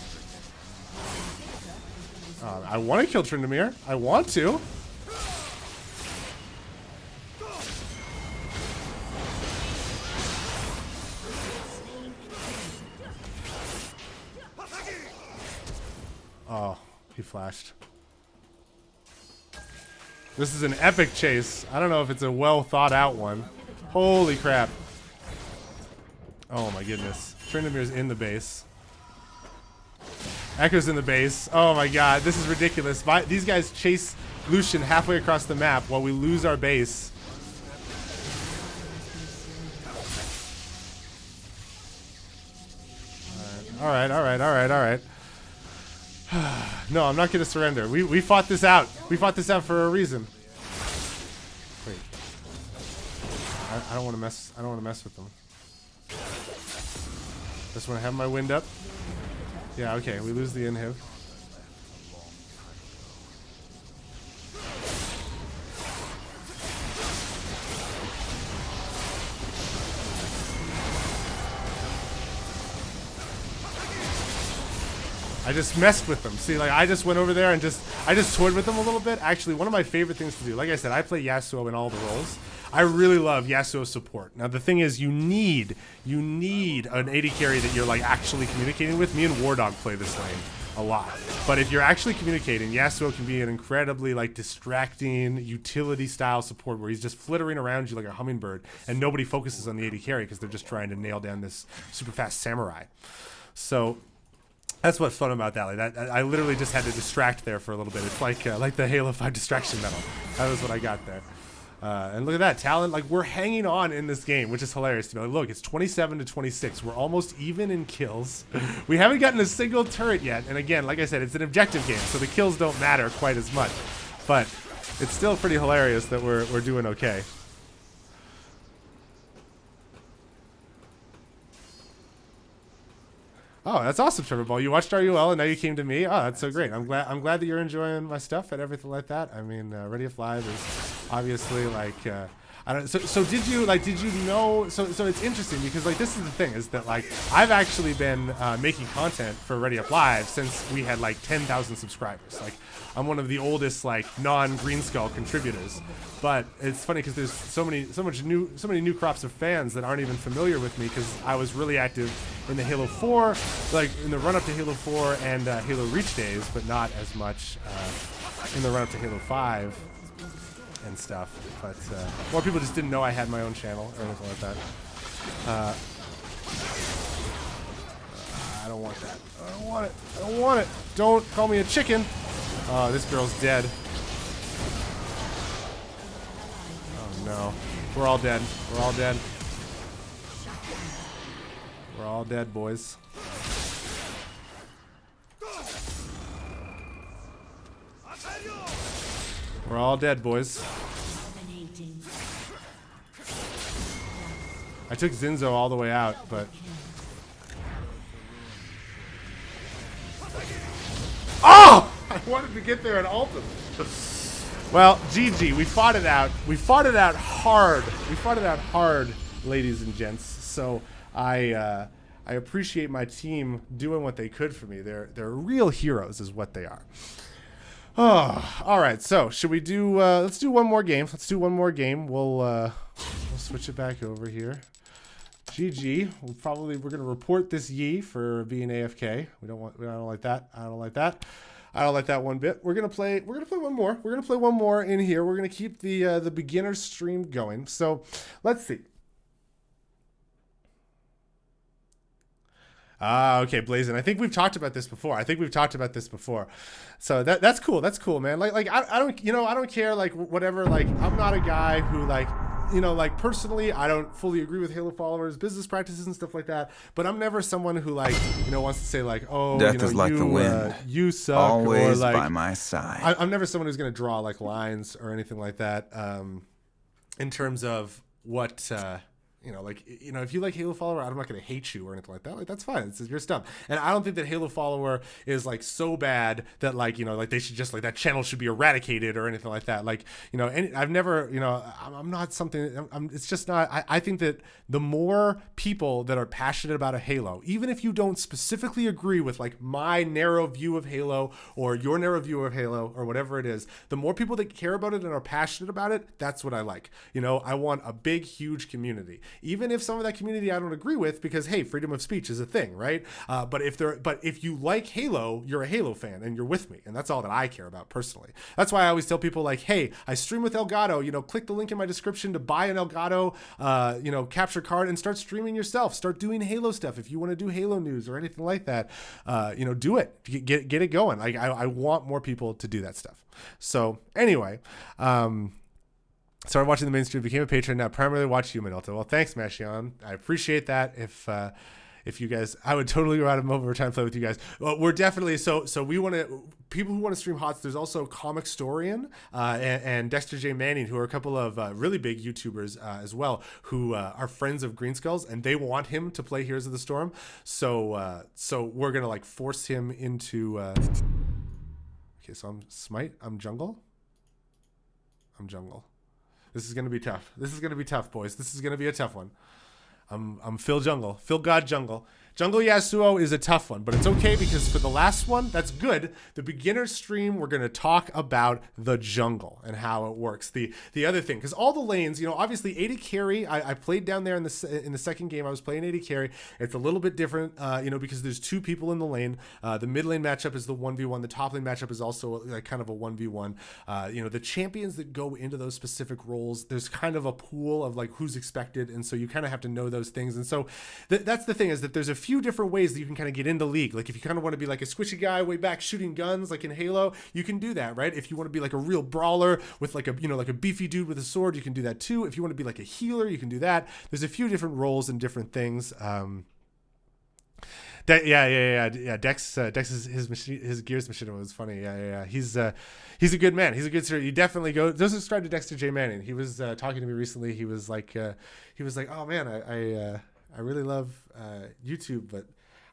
I want to kill Tryndamere. I want to. Oh, he flashed. This is an epic chase. I don't know if it's a well thought out one. Holy crap. Oh my goodness. Tryndamere's in the base. Echo's in the base. Oh my god, this is ridiculous. These guys chase Lucian halfway across the map while we lose our base. Alright. No, I'm not gonna surrender. We fought this out. We fought this out for a reason. Wait. I don't wanna mess with them. Just wanna have my wind up. Yeah, okay, we lose the inhib. I just messed with them. See, like, I just went over there and I just toyed with them a little bit. Actually, one of my favorite things to do, like I said, I play Yasuo in all the roles. I really love Yasuo support. Now, the thing is, you need an AD carry that you're, like, actually communicating with. Me and Wardog play this lane. a lot. But if you're actually communicating, Yasuo can be an incredibly like distracting utility style support where he's just flittering around you like a hummingbird, and nobody focuses on the AD carry because they're just trying to nail down this super fast samurai. So that's what's fun about that. Like that, I literally just had to distract there for a little bit. It's like the Halo 5 distraction medal. That was what I got there. And look at that talent. Like, we're hanging on in this game, which is hilarious to me. Like, look, it's 27-26. We're almost even in kills. We haven't gotten a single turret yet. And again, like I said, it's an objective game, so the kills don't matter quite as much. But it's still pretty hilarious that we're doing okay. Oh, that's awesome, Trevor Ball. You watched RUL and now you came to me. Oh, that's so great. I'm glad that you're enjoying my stuff and everything like that. I mean, ReadyUpLive is obviously like I don't. So did you know? So it's interesting because like this is the thing is that like I've actually been making content for ReadyUpLive since we had like 10,000 subscribers. Like I'm one of the oldest like non-Green Skull contributors. But it's funny because there's so many new crops of fans that aren't even familiar with me because I was really active in the Halo 4, like in the run-up to Halo 4 and Halo Reach days, but not as much in the run-up to Halo 5 and stuff. But more people just didn't know I had my own channel or anything like that. I don't want that. I don't want it. I don't want it. Don't call me a chicken. Oh, this girl's dead. Oh no. We're all dead. We're all dead. We're all dead, boys. We're all dead, boys. I took Zinzo all the way out, but... Oh! I wanted to get there and ult him. Well, GG. We fought it out. We fought it out hard. We fought it out hard, ladies and gents. So I appreciate my team doing what they could for me. They're real heroes, is what they are. Oh, all right. So should we do? Let's do one more game. Let's do one more game. We'll switch it back over here. GG. We're gonna report this Yi for being AFK. I don't like that. I don't like that. I don't like that one bit. We're gonna play one more. We're gonna play one more in here. We're gonna keep the beginner stream going. So let's see. Okay, Blazin. I think we've talked about this before. So that's cool. That's cool, man. Like I don't care. Like whatever. Like I'm not a guy who like. Like personally, I don't fully agree with Halo followers, business practices and stuff like that. But I'm never someone who like, wants to say like, oh, death is like the wind. You suck. Always or, like, by my side. I'm never someone who's going to draw like lines or anything like that. In terms of what, if you like Halo follower, I'm not going to hate you or anything like that. Like that's fine. It's your stuff. And I don't think that Halo follower is like so bad that like, like they should just like that channel should be eradicated or anything like that. Like, I've never, I'm not something, it's just not, I think that the more people that are passionate about a Halo, even if you don't specifically agree with like my narrow view of Halo or your narrow view of Halo or whatever it is, the more people that care about it and are passionate about it, that's what I like. I want a big, huge community. Even if some of that community I don't agree with, because hey, freedom of speech is a thing, right? But if you like Halo, you're a Halo fan and you're with me, and that's all that I care about personally. That's why I always tell people like, hey, I stream with Elgato. Click the link in my description to buy an Elgato, capture card and start streaming yourself. Start doing Halo stuff if you want to do Halo news or anything like that. Do it. Get it going. Like I want more people to do that stuff. So anyway. Started watching the mainstream, became a patron, now primarily watch you, Minolta. Well, thanks, Mashion. I appreciate that. If you guys, I would totally go out of overtime play with you guys. Well, we're definitely, so we want to, people who want to stream HOTS, there's also Comic Storian and Dexter J. Manning, who are a couple of really big YouTubers as well, who are friends of Green Skulls, and they want him to play Heroes of the Storm. So we're going to like force him into, okay, so I'm Smite, I'm Jungle. This is going to be tough. This is going to be tough, boys. This is going to be a tough one. I'm Phil Jungle. Phil God Jungle. Jungle Yasuo is a tough one, but it's okay because for the last one, that's good. The beginner stream, we're going to talk about the jungle and how it works. The other thing, because all the lanes, you know, obviously AD carry, I played down there in the second game. I was playing AD carry. It's a little bit different, you know, because there's 2 people in the lane. The mid lane matchup is the 1v1. The top lane matchup is also like kind of a 1v1. You know, the champions that go into those specific roles, there's kind of a pool of like who's expected, and so you kind of have to know those things. And so that's the thing, is that there's a few different ways that you can kind of get into League. Like if you kind of want to be like a squishy guy way back shooting guns like in Halo, you can do that, right? If you want to be like a real brawler with like a, you know, like a beefy dude with a sword, you can do that too. If you want to be like a healer, you can do that. There's a few different roles and different things. Dex his Gears machine was funny. He's a good man. He's a good sir. You definitely go subscribe to Dexter J Manning. He was talking to me recently. He was like, oh man, I really love YouTube, but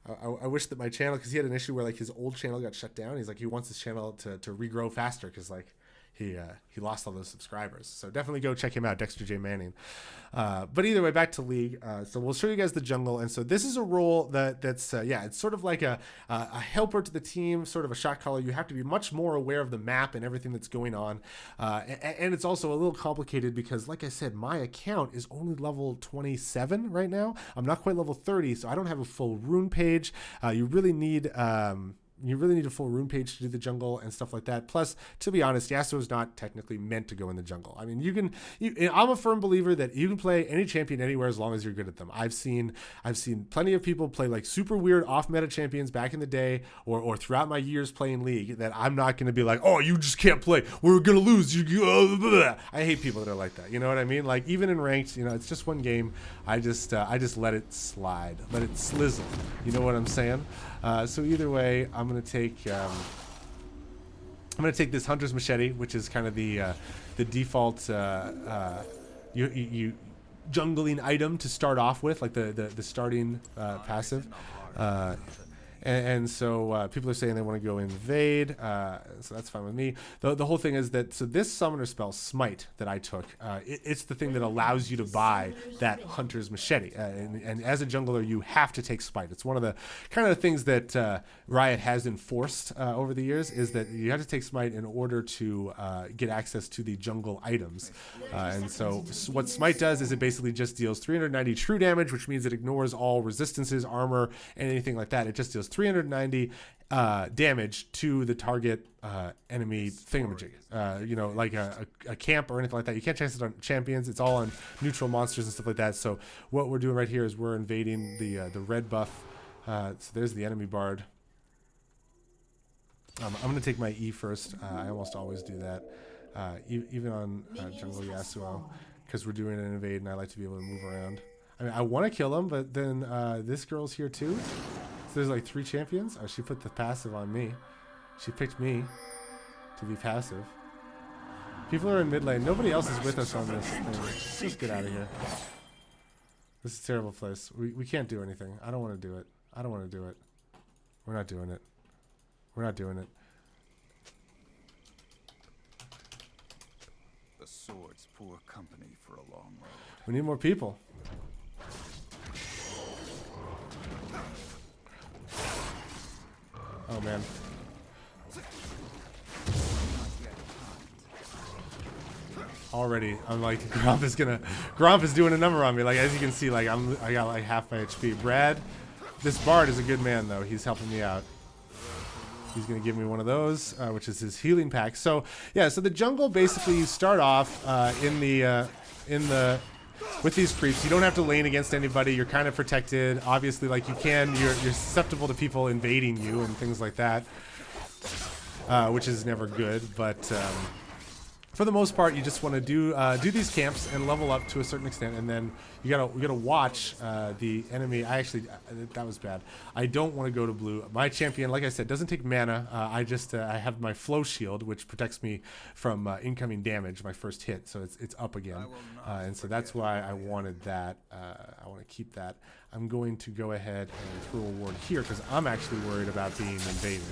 I wish that my channel, because he had an issue where like his old channel got shut down. He's like, he wants his channel to regrow faster because like he lost all those subscribers. So definitely go check him out, Dexter J Manning. But either way, back to League. So we'll show you guys the jungle. And so this is a role that's it's sort of like a helper to the team, sort of a shot caller. You have to be much more aware of the map and everything that's going on. And it's also a little complicated because, like I said, my account is only level 27 right now. I'm not quite level 30, so I don't have a full rune page. You really need a full rune page to do the jungle and stuff like that. Plus, to be honest, Yasuo is not technically meant to go in the jungle. I mean, I'm a firm believer that you can play any champion anywhere as long as you're good at them. I've seen plenty of people play like super weird off-meta champions back in the day or throughout my years playing League that I'm not going to be like, oh, you just can't play. We're going to lose. I hate people that are like that. You know what I mean? Like even in ranked, you know, it's just one game. I just let it slide, let it slizzle. You know what I'm saying? So either way, I'm gonna take this Hunter's Machete, which is kind of the default you jungling item to start off with, like the starting passive. And so people are saying they want to go invade, so that's fine with me. The whole thing is that, so this summoner spell, Smite, that I took, it's the thing that allows you to buy that Hunter's Machete. And as a jungler, you have to take Smite. It's one of the kind of the things that Riot has enforced over the years, is that you have to take Smite in order to get access to the jungle items. And so what Smite does is it basically just deals 390 true damage, which means it ignores all resistances, armor, and anything like that. It just deals 390 damage to the target enemy thingamajig. You know, like a camp or anything like that. You can't chance it on champions. It's all on neutral monsters and stuff like that. So what we're doing right here is we're invading the red buff. So there's the enemy bard. I'm going to take my E first. I almost always do that. Even on jungle Yasuo, because we're doing an invade and I like to be able to move around. I mean, I want to kill him, but then this girl's here too. So there's like 3 champions. Oh, she put the passive on me. She picked me to be passive. People are in mid lane. Nobody else is with us on this thing. Let's just get out of here. This is a terrible place. We can't do anything. I don't want to do it. I don't want to do it. We're not doing it. We're not doing it. The sword's poor company for a long road. We need more people. Oh man. Already, I'm like, Gromp is doing a number on me. Like, as you can see, like I got like half my HP. Brad, this bard is a good man though. He's helping me out. He's gonna give me one of those, which is his healing pack. So yeah, so the jungle basically, you start off with these creeps. You don't have to lane against anybody. You're kind of protected. Obviously, like you're susceptible to people invading you and things like that, which is never good. But for the most part, you just want to do these camps and level up to a certain extent, and then you gotta watch the enemy. That was bad. I don't want to go to blue. My champion, like I said, doesn't take mana. I have my flow shield, which protects me from incoming damage, my first hit, so it's up again, and so that's why I wanted that. I want to keep that. I'm going to go ahead and throw a ward here because I'm actually worried about being invaded.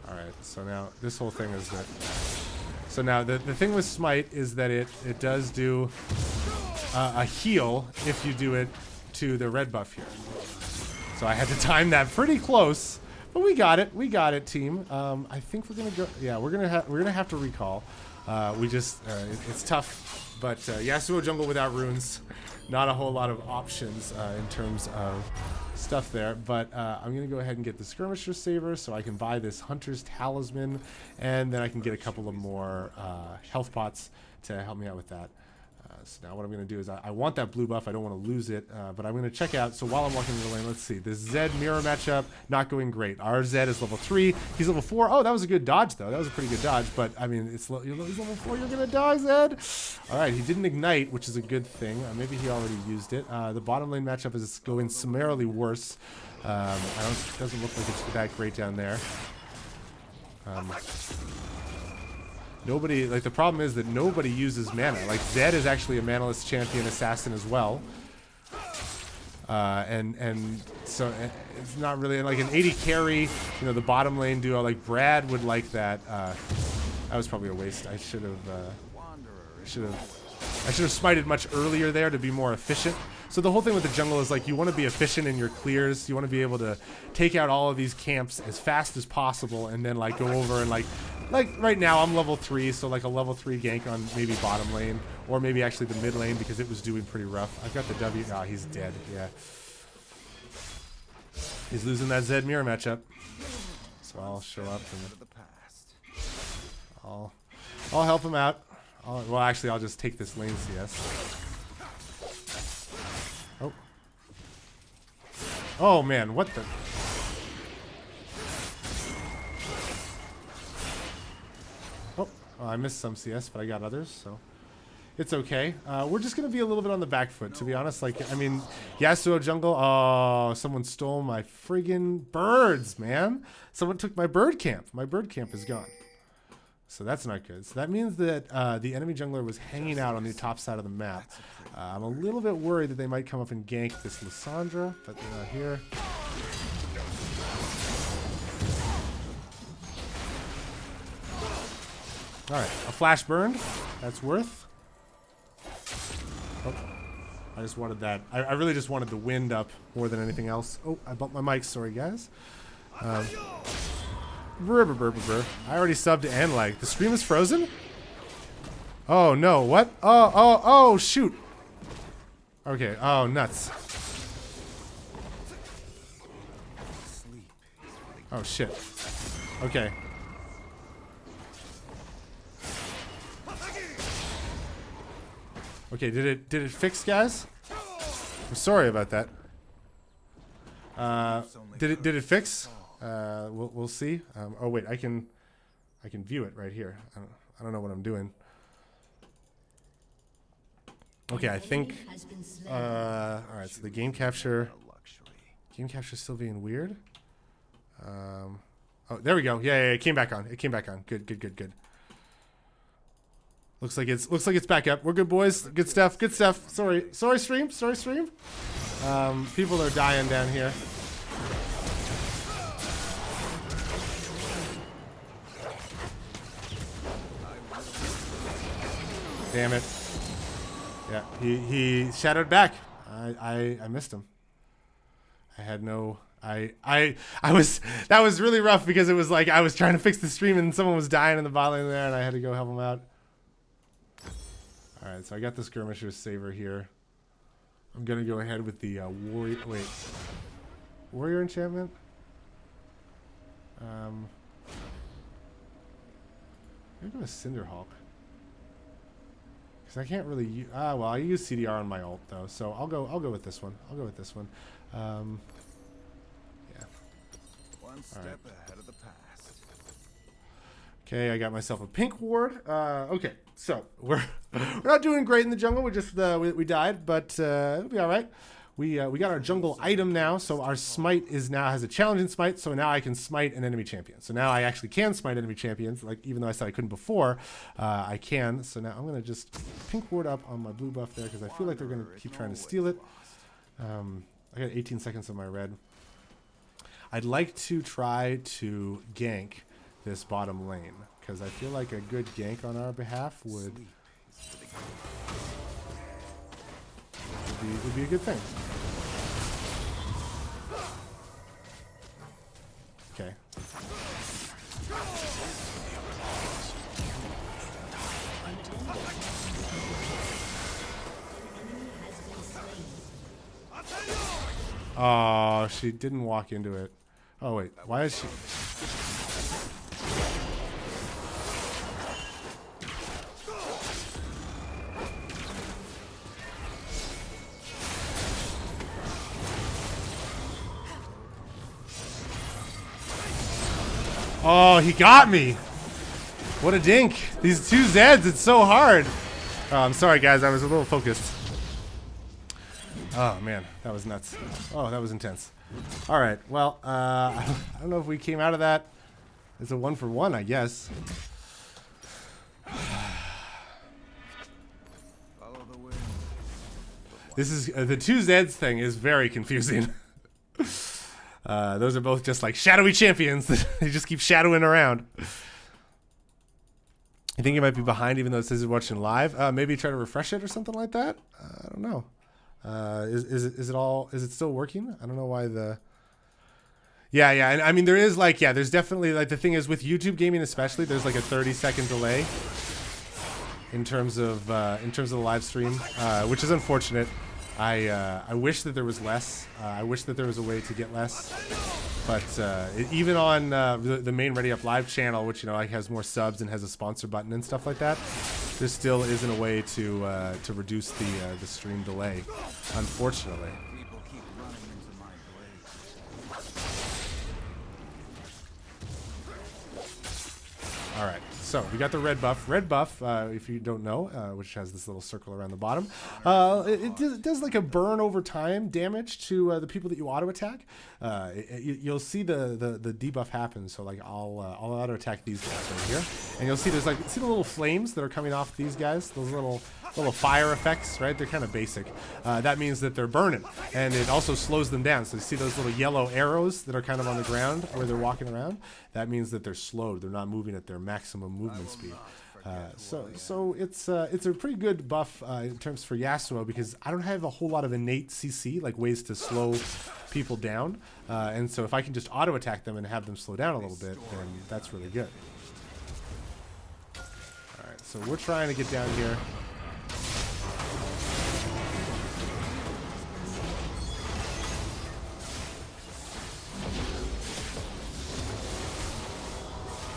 Alright, so now this whole thing is that... So now the thing with Smite is that it does do a heal if you do it to the red buff here. So I had to time that pretty close, but we got it. We got it, team. I think we're gonna go. Yeah, we're gonna have to recall. It's tough, but Yasuo jungle without runes, not a whole lot of options in terms of stuff there. But I'm gonna go ahead and get the skirmisher saver so I can buy this hunter's talisman, and then I can get a couple of more health pots to help me out with that. So now what I'm going to do is I want that blue buff. I don't want to lose it, but I'm going to check out. So while I'm walking in the lane, let's see. This Zed mirror matchup, not going great. Our Zed is level 3. He's level 4. Oh, that was a good dodge, though. That was a pretty good dodge. But, I mean, he's level 4. You're going to die, Zed. All right, he didn't ignite, which is a good thing. Maybe he already used it. The bottom lane matchup is going summarily worse. It doesn't look like it's that great down there. Nobody, like, the problem is that nobody uses mana. Like, Zed is actually a manaless champion assassin as well. And so it's not really like an 80 carry, you know, the bottom lane duo. Like, Brad would like that. That was probably a waste. I should have smited much earlier there to be more efficient. So the whole thing with the jungle is, like, you want to be efficient in your clears. You want to be able to take out all of these camps as fast as possible, and then, like, go over and, like right now I'm level 3, so like a level 3 gank on maybe bottom lane, or maybe actually the mid lane because it was doing pretty rough. I've got the W. Ah, he's dead. Yeah, he's losing that Zed mirror matchup. So I'll show up and I'll help him out. Well, actually, I'll just take this lane CS. Oh man, what the? Oh, I missed some CS, but I got others, so it's okay. We're just gonna be a little bit on the back foot, to be honest. Like, I mean, Yasuo jungle. Oh, someone stole my friggin' birds, man. Someone took my bird camp. My bird camp is gone. So that's not good. So that means that the enemy jungler was hanging out on the top side of the map. I'm a little bit worried that they might come up and gank this Lissandra, but they're not here. Alright, a flash burned. That's worth. Oh, I just wanted that. I really just wanted the wind up more than anything else. Oh, I bumped my mic. Sorry, guys. I already subbed and like the stream is frozen. Oh no! What? Oh! Shoot! Okay. Oh nuts! Oh shit! Okay. Okay. Did it fix, guys? I'm sorry about that. Did it fix? We'll see. Oh wait, I can view it right here. I don't know what I'm doing. Okay, I think. All right, so the game capture is still being weird. Oh, there we go. Yeah, it came back on. It came back on. Good. Looks like it's back up. We're good, boys. Good stuff. Sorry, stream. People are dying down here. Damn it. Yeah, he shadowed back. I missed him. I had no that was really rough because it was like I was trying to fix the stream and someone was dying in the bot lane there and I had to go help him out. Alright, so I got the skirmisher saver here. I'm gonna go ahead with the warrior enchantment. I'm gonna go with Cinderhawk. Because I can't really use... well, I use CDR on my ult, though. So I'll go with this one. Yeah. One step ahead of the past. Okay, I got myself a pink ward. Okay, so we're not doing great in the jungle. We just we died, but it'll be all right. We got our jungle item now, so our smite has a challenging smite, so now I can smite an enemy champion. So now I actually can smite enemy champions, like even though I said I couldn't before, I can. So now I'm gonna just pink ward up on my blue buff there because I feel like they're gonna keep trying to steal it. I got 18 seconds on my red. I'd like to try to gank this bottom lane because I feel like a good gank on our behalf would. would be a good thing. Okay. Oh, she didn't walk into it. Oh wait, why is she? Oh, he got me. What a dink. These two Zeds, it's so hard. Oh, I'm sorry, guys. I was a little focused. Oh, man. That was nuts. Oh, that was intense. All right. Well, I don't know if we came out of that. It's a 1-for-1, I guess. This is the two Zeds thing is very confusing. Those are both just like shadowy champions. They just keep shadowing around. You think you might be behind even though it says you're watching live? Maybe try to refresh it or something like that. I don't know. Is it still working? I don't know why the. Yeah, and I mean there is like there's definitely like the thing is with YouTube gaming especially there's like a 30-second delay in terms of the live stream, which is unfortunate. I wish that there was less. I wish that there was a way to get less. But even on the main ReadyUpLive channel, which like has more subs and has a sponsor button and stuff like that, there still isn't a way to reduce the stream delay, unfortunately. All right, so we got the red buff. Red buff, if you don't know, which has this little circle around the bottom, it does like a burn over time damage to the people that you auto attack. You'll see the debuff happen. So like I'll auto attack these guys right here, and you'll see there's like the little flames that are coming off these guys. Those little fire effects, right? They're kind of basic. That means that they're burning, and it also slows them down. So you see those little yellow arrows that are kind of on the ground where they're walking around. That means that they're slowed. They're not moving at their maximum movement speed. So it's a pretty good buff in terms for Yasuo because I don't have a whole lot of innate CC, like ways to slow people down. And so if I can just auto attack them and have them slow down a little bit, then that's really good. All right, so we're trying to get down here.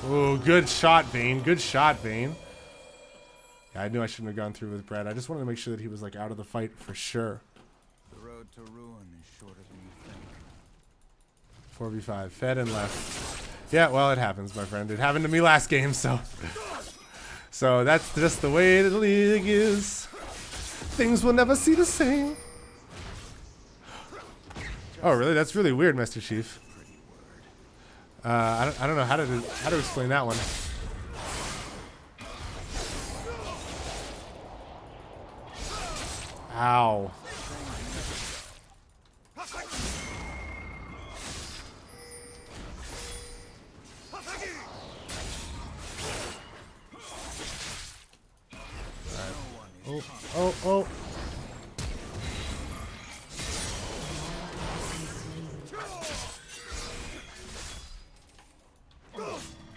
Oh, good shot, Vayne. Good shot, Vayne. Yeah, I knew I shouldn't have gone through with Brad. I just wanted to make sure that he was like out of the fight for sure. The road to ruin is shorter than you think. 4v5, fed and left. Yeah, well, it happens, my friend. It happened to me last game, so that's just the way the league is. Things will never see the same. Oh, really? That's really weird, Master Chief. I don't know how to explain that one. Ow. Right. Oh.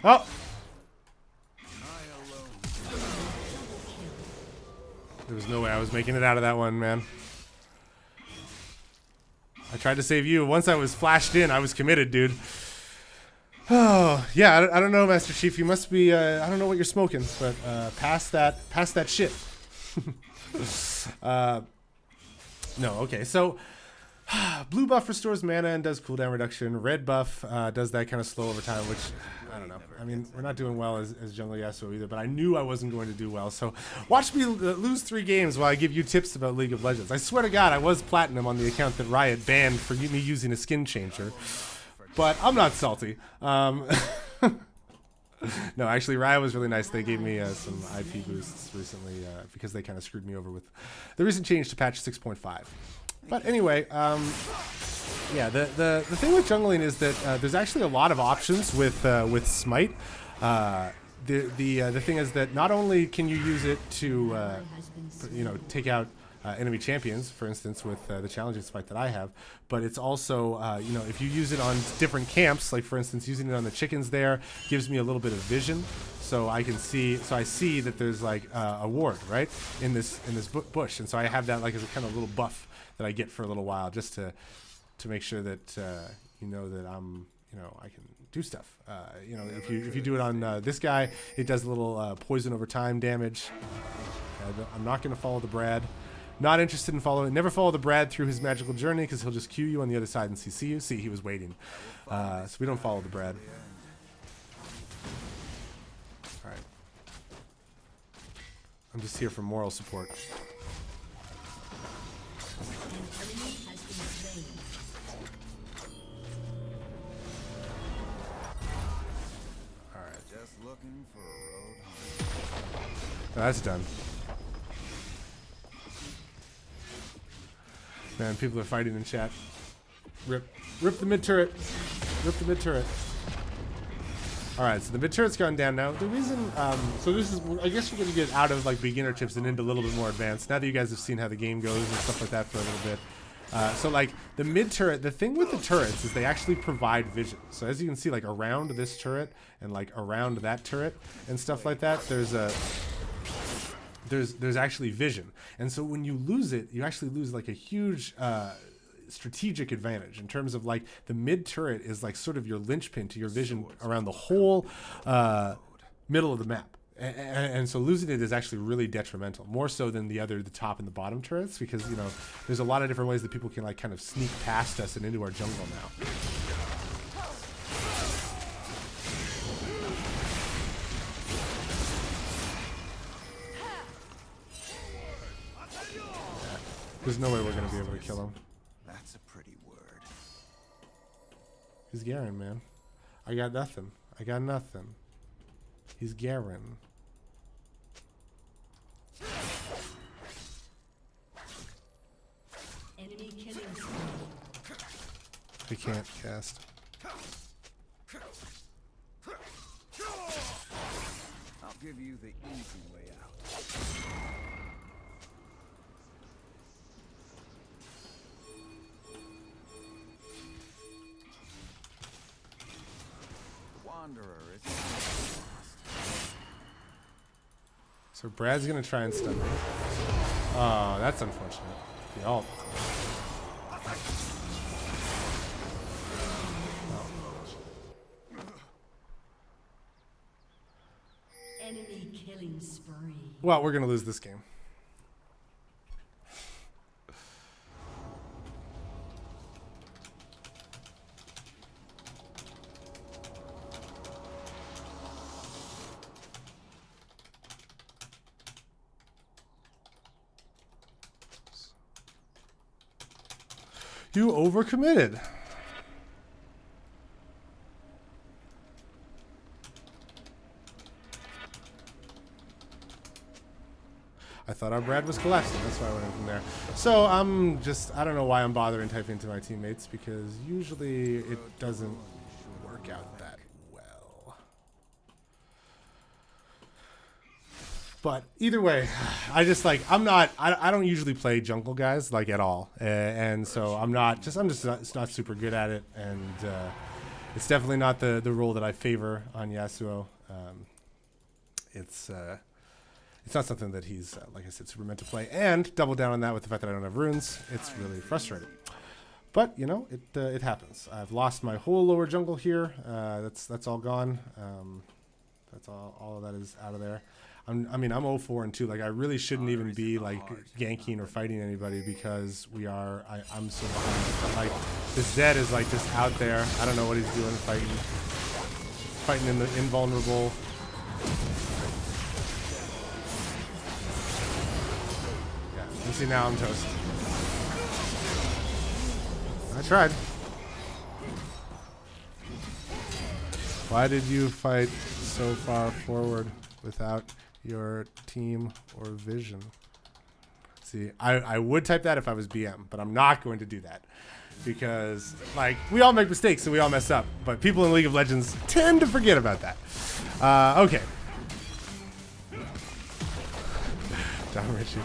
Oh! There was no way I was making it out of that one, man. I tried to save you. Once I was flashed in, I was committed, dude. Oh, yeah, I don't know, Master Chief. You must be, I don't know what you're smoking, but pass that shit. No, okay, so blue buff restores mana and does cooldown reduction. Red buff does that kind of slow over time, which, I don't know. I mean, we're not doing well as Jungle Yasuo either, but I knew I wasn't going to do well. So watch me lose 3 games while I give you tips about League of Legends. I swear to God, I was platinum on the account that Riot banned for me using a skin changer. But I'm not salty. No, actually, Riot was really nice. They gave me some IP boosts recently because they kind of screwed me over with the recent change to patch 6.5. But anyway, yeah, the thing with jungling is that there's actually a lot of options with Smite. The thing is that not only can you use it to take out enemy champions, for instance, with the challenging spike that I have. But it's also, you know, if you use it on different camps, like for instance, using it on the chickens there gives me a little bit of vision. So I can see, so I see that there's like a ward, right, in this bush. And so I have that like as a kind of little buff that I get for a little while just to make sure that, you know, that I'm, you know, I can do stuff. You know, if you do it on this guy, it does a little poison over time damage. I'm not going to follow the Brad. Not interested in following. Never follow the Brad through his magical journey because he'll just queue you on the other side and CC you. See, he was waiting. So we don't follow the Brad. All right. I'm just here for moral support. Looking for a road home. That's done. Man, people are fighting in chat. Rip the mid turret. Rip the mid turret. All right, so the mid turret's gone down now. The reason, so this is, I guess we're gonna get out of like beginner tips and into a little bit more advanced. Now that you guys have seen how the game goes and stuff like that for a little bit. So like the mid turret, the thing with the turrets is they actually provide vision. So as you can see, like around this turret and like around that turret and stuff like that, there's actually vision. And so when you lose it, you actually lose like a huge strategic advantage in terms of like the mid turret is like sort of your linchpin to your vision around the whole middle of the map. And so losing it is actually really detrimental, more so than the top and the bottom turrets, because, you know, there's a lot of different ways that people can like kind of sneak past us and into our jungle now. Yeah. There's no way we're gonna be able to kill him. That's a pretty word. He's Garen, man. I got nothing. I got nothing. He's Garen. Enemy killing. I can't cast. I'll give you the easy way out. The Wanderer is lost. So Brad's gonna try and stun me. Oh, that's unfortunate. The ult. Enemy killing spree. Well, we're gonna lose this game. You overcommitted. I thought our Brad was collapsing. That's why I went in from there. So I don't know why I'm bothering typing to my teammates, because usually it doesn't work out that well. But either way, I just like, I don't usually play jungle guys like at all. And so I'm just not super good at it. And it's definitely not the role that I favor on Yasuo. It's not something that he's, like I said, super meant to play. And double down on that with the fact that I don't have runes. It's really frustrating. But, you know, it happens. I've lost my whole lower jungle here. That's all gone. That's all of that is out of there. I'm 0-4 and 2. Like, I really shouldn't even be like ganking or fighting anybody, because I'm so behind. Like, this Zed is like just out there. I don't know what he's doing, fighting in the invulnerable. Yeah, you see, now I'm toast. I tried. Why did you fight so far forward without your team or vision? See, I would type that if I was BM, but I'm not going to do that, because like, we all make mistakes and we all mess up, but people in League of Legends tend to forget about that. Okay. Don Richie.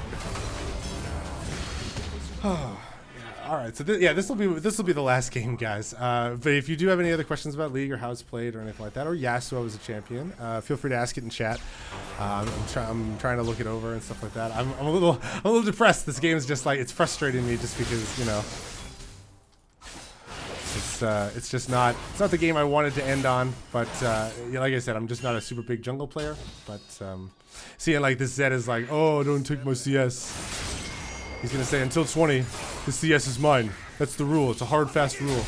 All right, so this will be the last game, guys. But if you do have any other questions about League or how it's played or anything like that, or Yasuo as a champion, feel free to ask it in chat. I'm trying to look it over and stuff like that. I'm a little depressed. This game is just like, it's frustrating me just because, you know, it's just not, it's not the game I wanted to end on. But yeah, like I said, I'm just not a super big jungle player. But seeing like this Zed is like, oh, don't take my CS. He's gonna say until 20, the CS is mine. That's the rule. It's a hard, fast rule.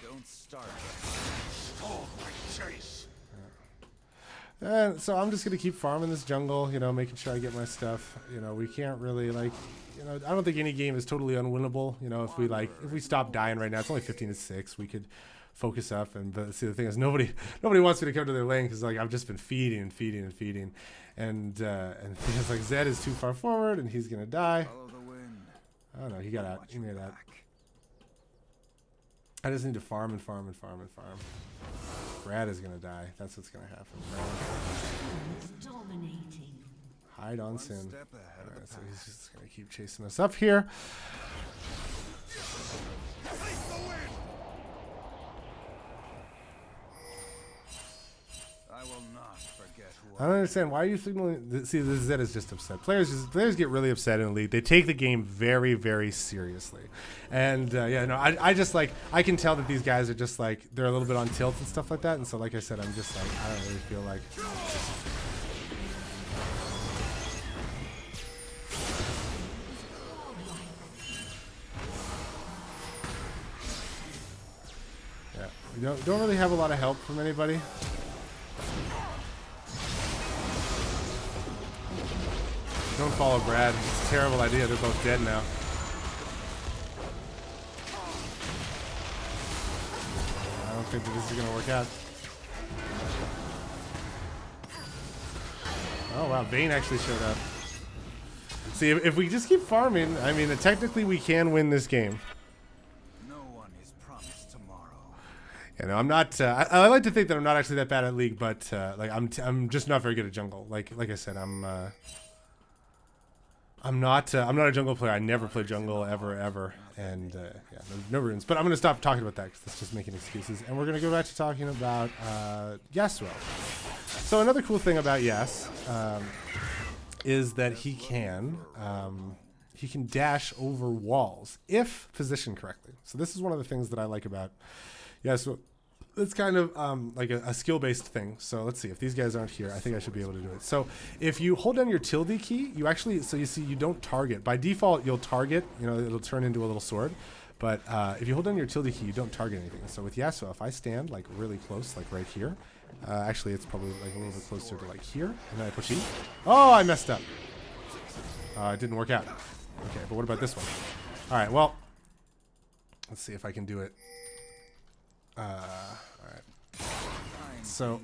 Don't start. And so I'm just gonna keep farming this jungle, you know, making sure I get my stuff. You know, we can't really like, you know, I don't think any game is totally unwinnable. You know, if we stop dying right now, it's only 15-6. We could focus up, and but see, the thing is, nobody wants me to come to their lane because like I've just been feeding, and it's like Zed is too far forward, and he's gonna die. Follow the wind. Oh no, he got out. He made out. I just need to farm. Brad is gonna die. That's what's gonna happen. Dominating. Hide on Sin. Step ahead of the So he's just gonna keep chasing us up here. I will not forget who I don't understand. Why are you signaling? See, this Zed is just upset. Players get really upset in the league. They take the game very, very seriously. And yeah, no, I just like, I can tell that these guys are just like, they're a little bit on tilt and stuff like that. And so, like I said, I'm just like, I don't really feel like. Yeah, we don't really have a lot of help from anybody. Don't follow Brad. It's a terrible idea. They're both dead now. I don't think that this is going to work out. Oh, wow. Vayne actually showed up. See, if we just keep farming, I mean, technically we can win this game. no one is promised tomorrow. You know, I'm not. I like to think that I'm not actually that bad at League, but like I'm just not very good at jungle. Like I said, I'm not a jungle player. I never play jungle ever, and yeah, no runes. But I'm gonna stop talking about that because that's just making excuses, and we're gonna go back to talking about Yasuo. So another cool thing about Yas is that he can dash over walls if positioned correctly. So this is one of the things that I like about Yasuo. It's kind of like a skill-based thing. So let's see, if these guys aren't here, I think I should be able to do it. So if you hold down your tilde key, you actually, so you see you don't target. By default, you'll target, you know, it'll turn into a little sword. But if you hold down your tilde key, you don't target anything. So with Yasuo, if I stand like really close, like right here, actually it's probably like a little bit closer to like here, and then I push E. Oh, I messed up. It didn't work out. Okay, but what about this one? All right, well, let's see if I can do it. All right. So,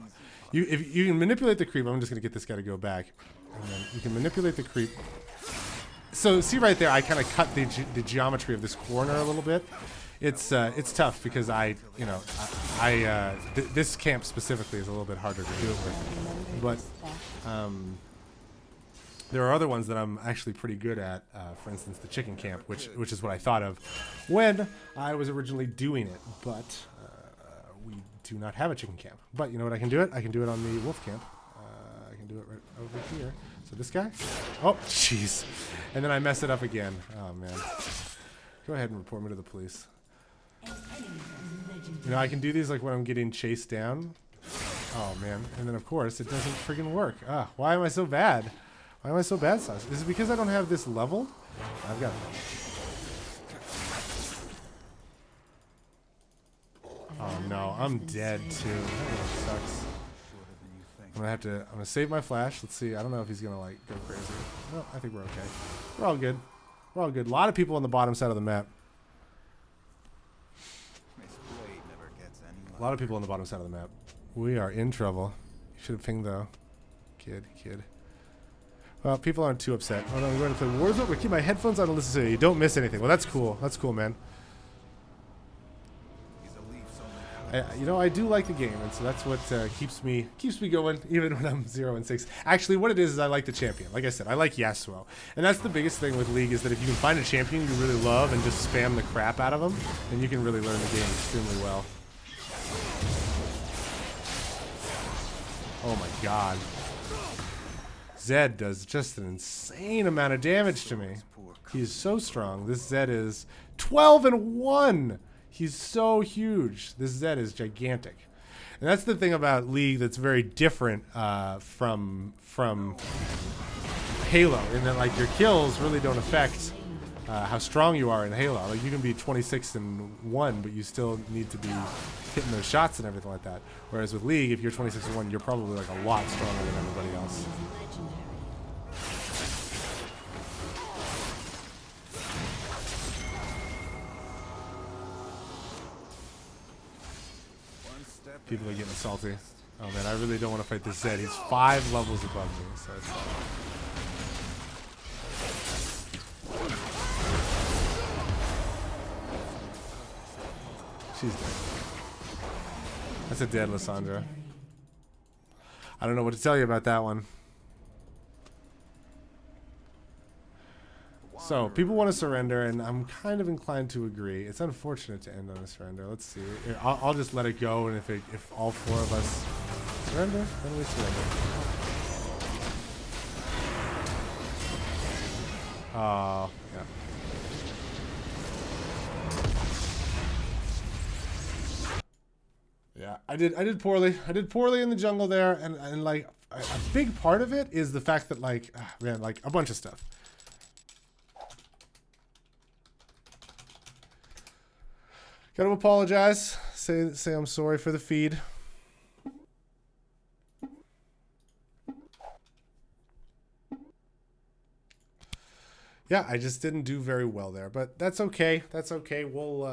if you can manipulate the creep, I'm just gonna get this guy to go back, and then you can manipulate the creep. So see right there, I kind of cut the geometry of this corner a little bit. It's tough because this camp specifically is a little bit harder to do it with, but there are other ones that I'm actually pretty good at. For instance, the chicken camp, which is what I thought of when I was originally doing it, but we do not have a chicken camp. But you know what I can do it? I can do it on the wolf camp. I can do it right over here. So this guy. Oh, jeez. And then I mess it up again. Oh, man. Go ahead and report me to the police. You know, I can do these like when I'm getting chased down. Oh, man. And then, of course, it doesn't friggin' work. Why am I so bad? Why am I so bad, Sauce? Is it because I don't have this leveled? I've got... Oh no, I'm dead too. That really sucks. I'm gonna save my flash. Let's see. I don't know if he's gonna like go crazy. No, I think we're okay. We're all good. We're all good. A lot of people on the bottom side of the map. A lot of people on the bottom side of the map. We are in trouble. You should have pinged though. Kid. Well, people aren't too upset. Hold on, I'm going to play Warzone. We keep my headphones on and listen to you. Don't miss anything. Well, that's cool. That's cool, man. I do like the game, and so that's what keeps me going, even when I'm 0-6. Actually, what it is I like the champion. Like I said, I like Yasuo, and that's the biggest thing with League is that if you can find a champion you really love and just spam the crap out of them, then you can really learn the game extremely well. Oh my god. Zed does just an insane amount of damage to me. He is so strong. This Zed is 12-1. He's so huge. This Zed is gigantic. And that's the thing about League that's very different from Halo, in that like your kills really don't affect how strong you are in Halo. Like you can be 26-1, but you still need to be hitting those shots and everything like that. Whereas with League, if you're 26-1, you're probably like a lot stronger than everybody else. People are getting salty. Oh man, I really don't want to fight this Zed. He's 5 levels above me, so it's she's dead. That's a dead Lissandra. I don't know what to tell you about that one. So, people want to surrender, and I'm kind of inclined to agree. It's unfortunate to end on a surrender. Let's see. I'll just let it go, and if all 4 of us surrender, then we surrender. Oh, yeah. Yeah, I did poorly. I did poorly in the jungle there, and like a big part of it is the fact that like man, like a bunch of stuff. Gotta apologize. Say I'm sorry for the feed. Yeah, I just didn't do very well there, but that's okay. That's okay. We'll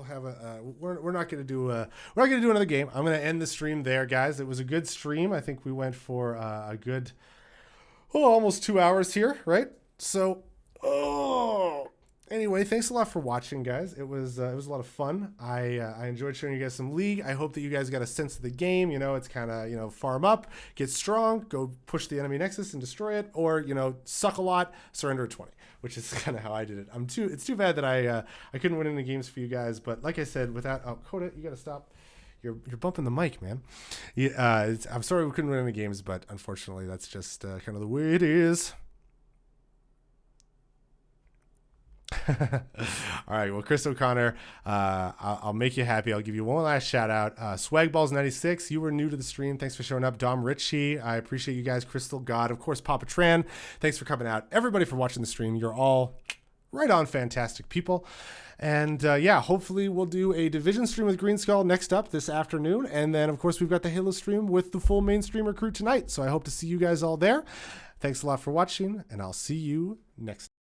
have a we're not gonna do another game. I'm gonna end the stream there, guys. It was a good stream. I think we went for a good almost 2 hours here, right? So anyway, thanks a lot for watching, guys. It was a lot of fun. I enjoyed showing you guys some League. I hope that you guys got a sense of the game. You know, it's kind of, you know, farm up, get strong, go push the enemy nexus and destroy it, or, you know, suck a lot, surrender at 20, which is kind of how I did it. It's too bad that I couldn't win any games for you guys, but like I said, without Coda, you got to stop. You're bumping the mic, man. Yeah, I'm sorry we couldn't win any games, but unfortunately, that's just kind of the way it is. All right, well, Chris O'Connor, I'll make you happy. I'll give you one last shout out. Swagballs96, you were new to the stream. Thanks for showing up. Dom Ritchie, I appreciate you guys. Crystal God, of course, Papa Tran, thanks for coming out. Everybody for watching the stream. You're all right on fantastic people. And yeah, hopefully we'll do a Division stream with Green Skull next up this afternoon. And then, of course, we've got the Halo stream with the full mainstreamer crew tonight. So I hope to see you guys all there. Thanks a lot for watching, and I'll see you next time.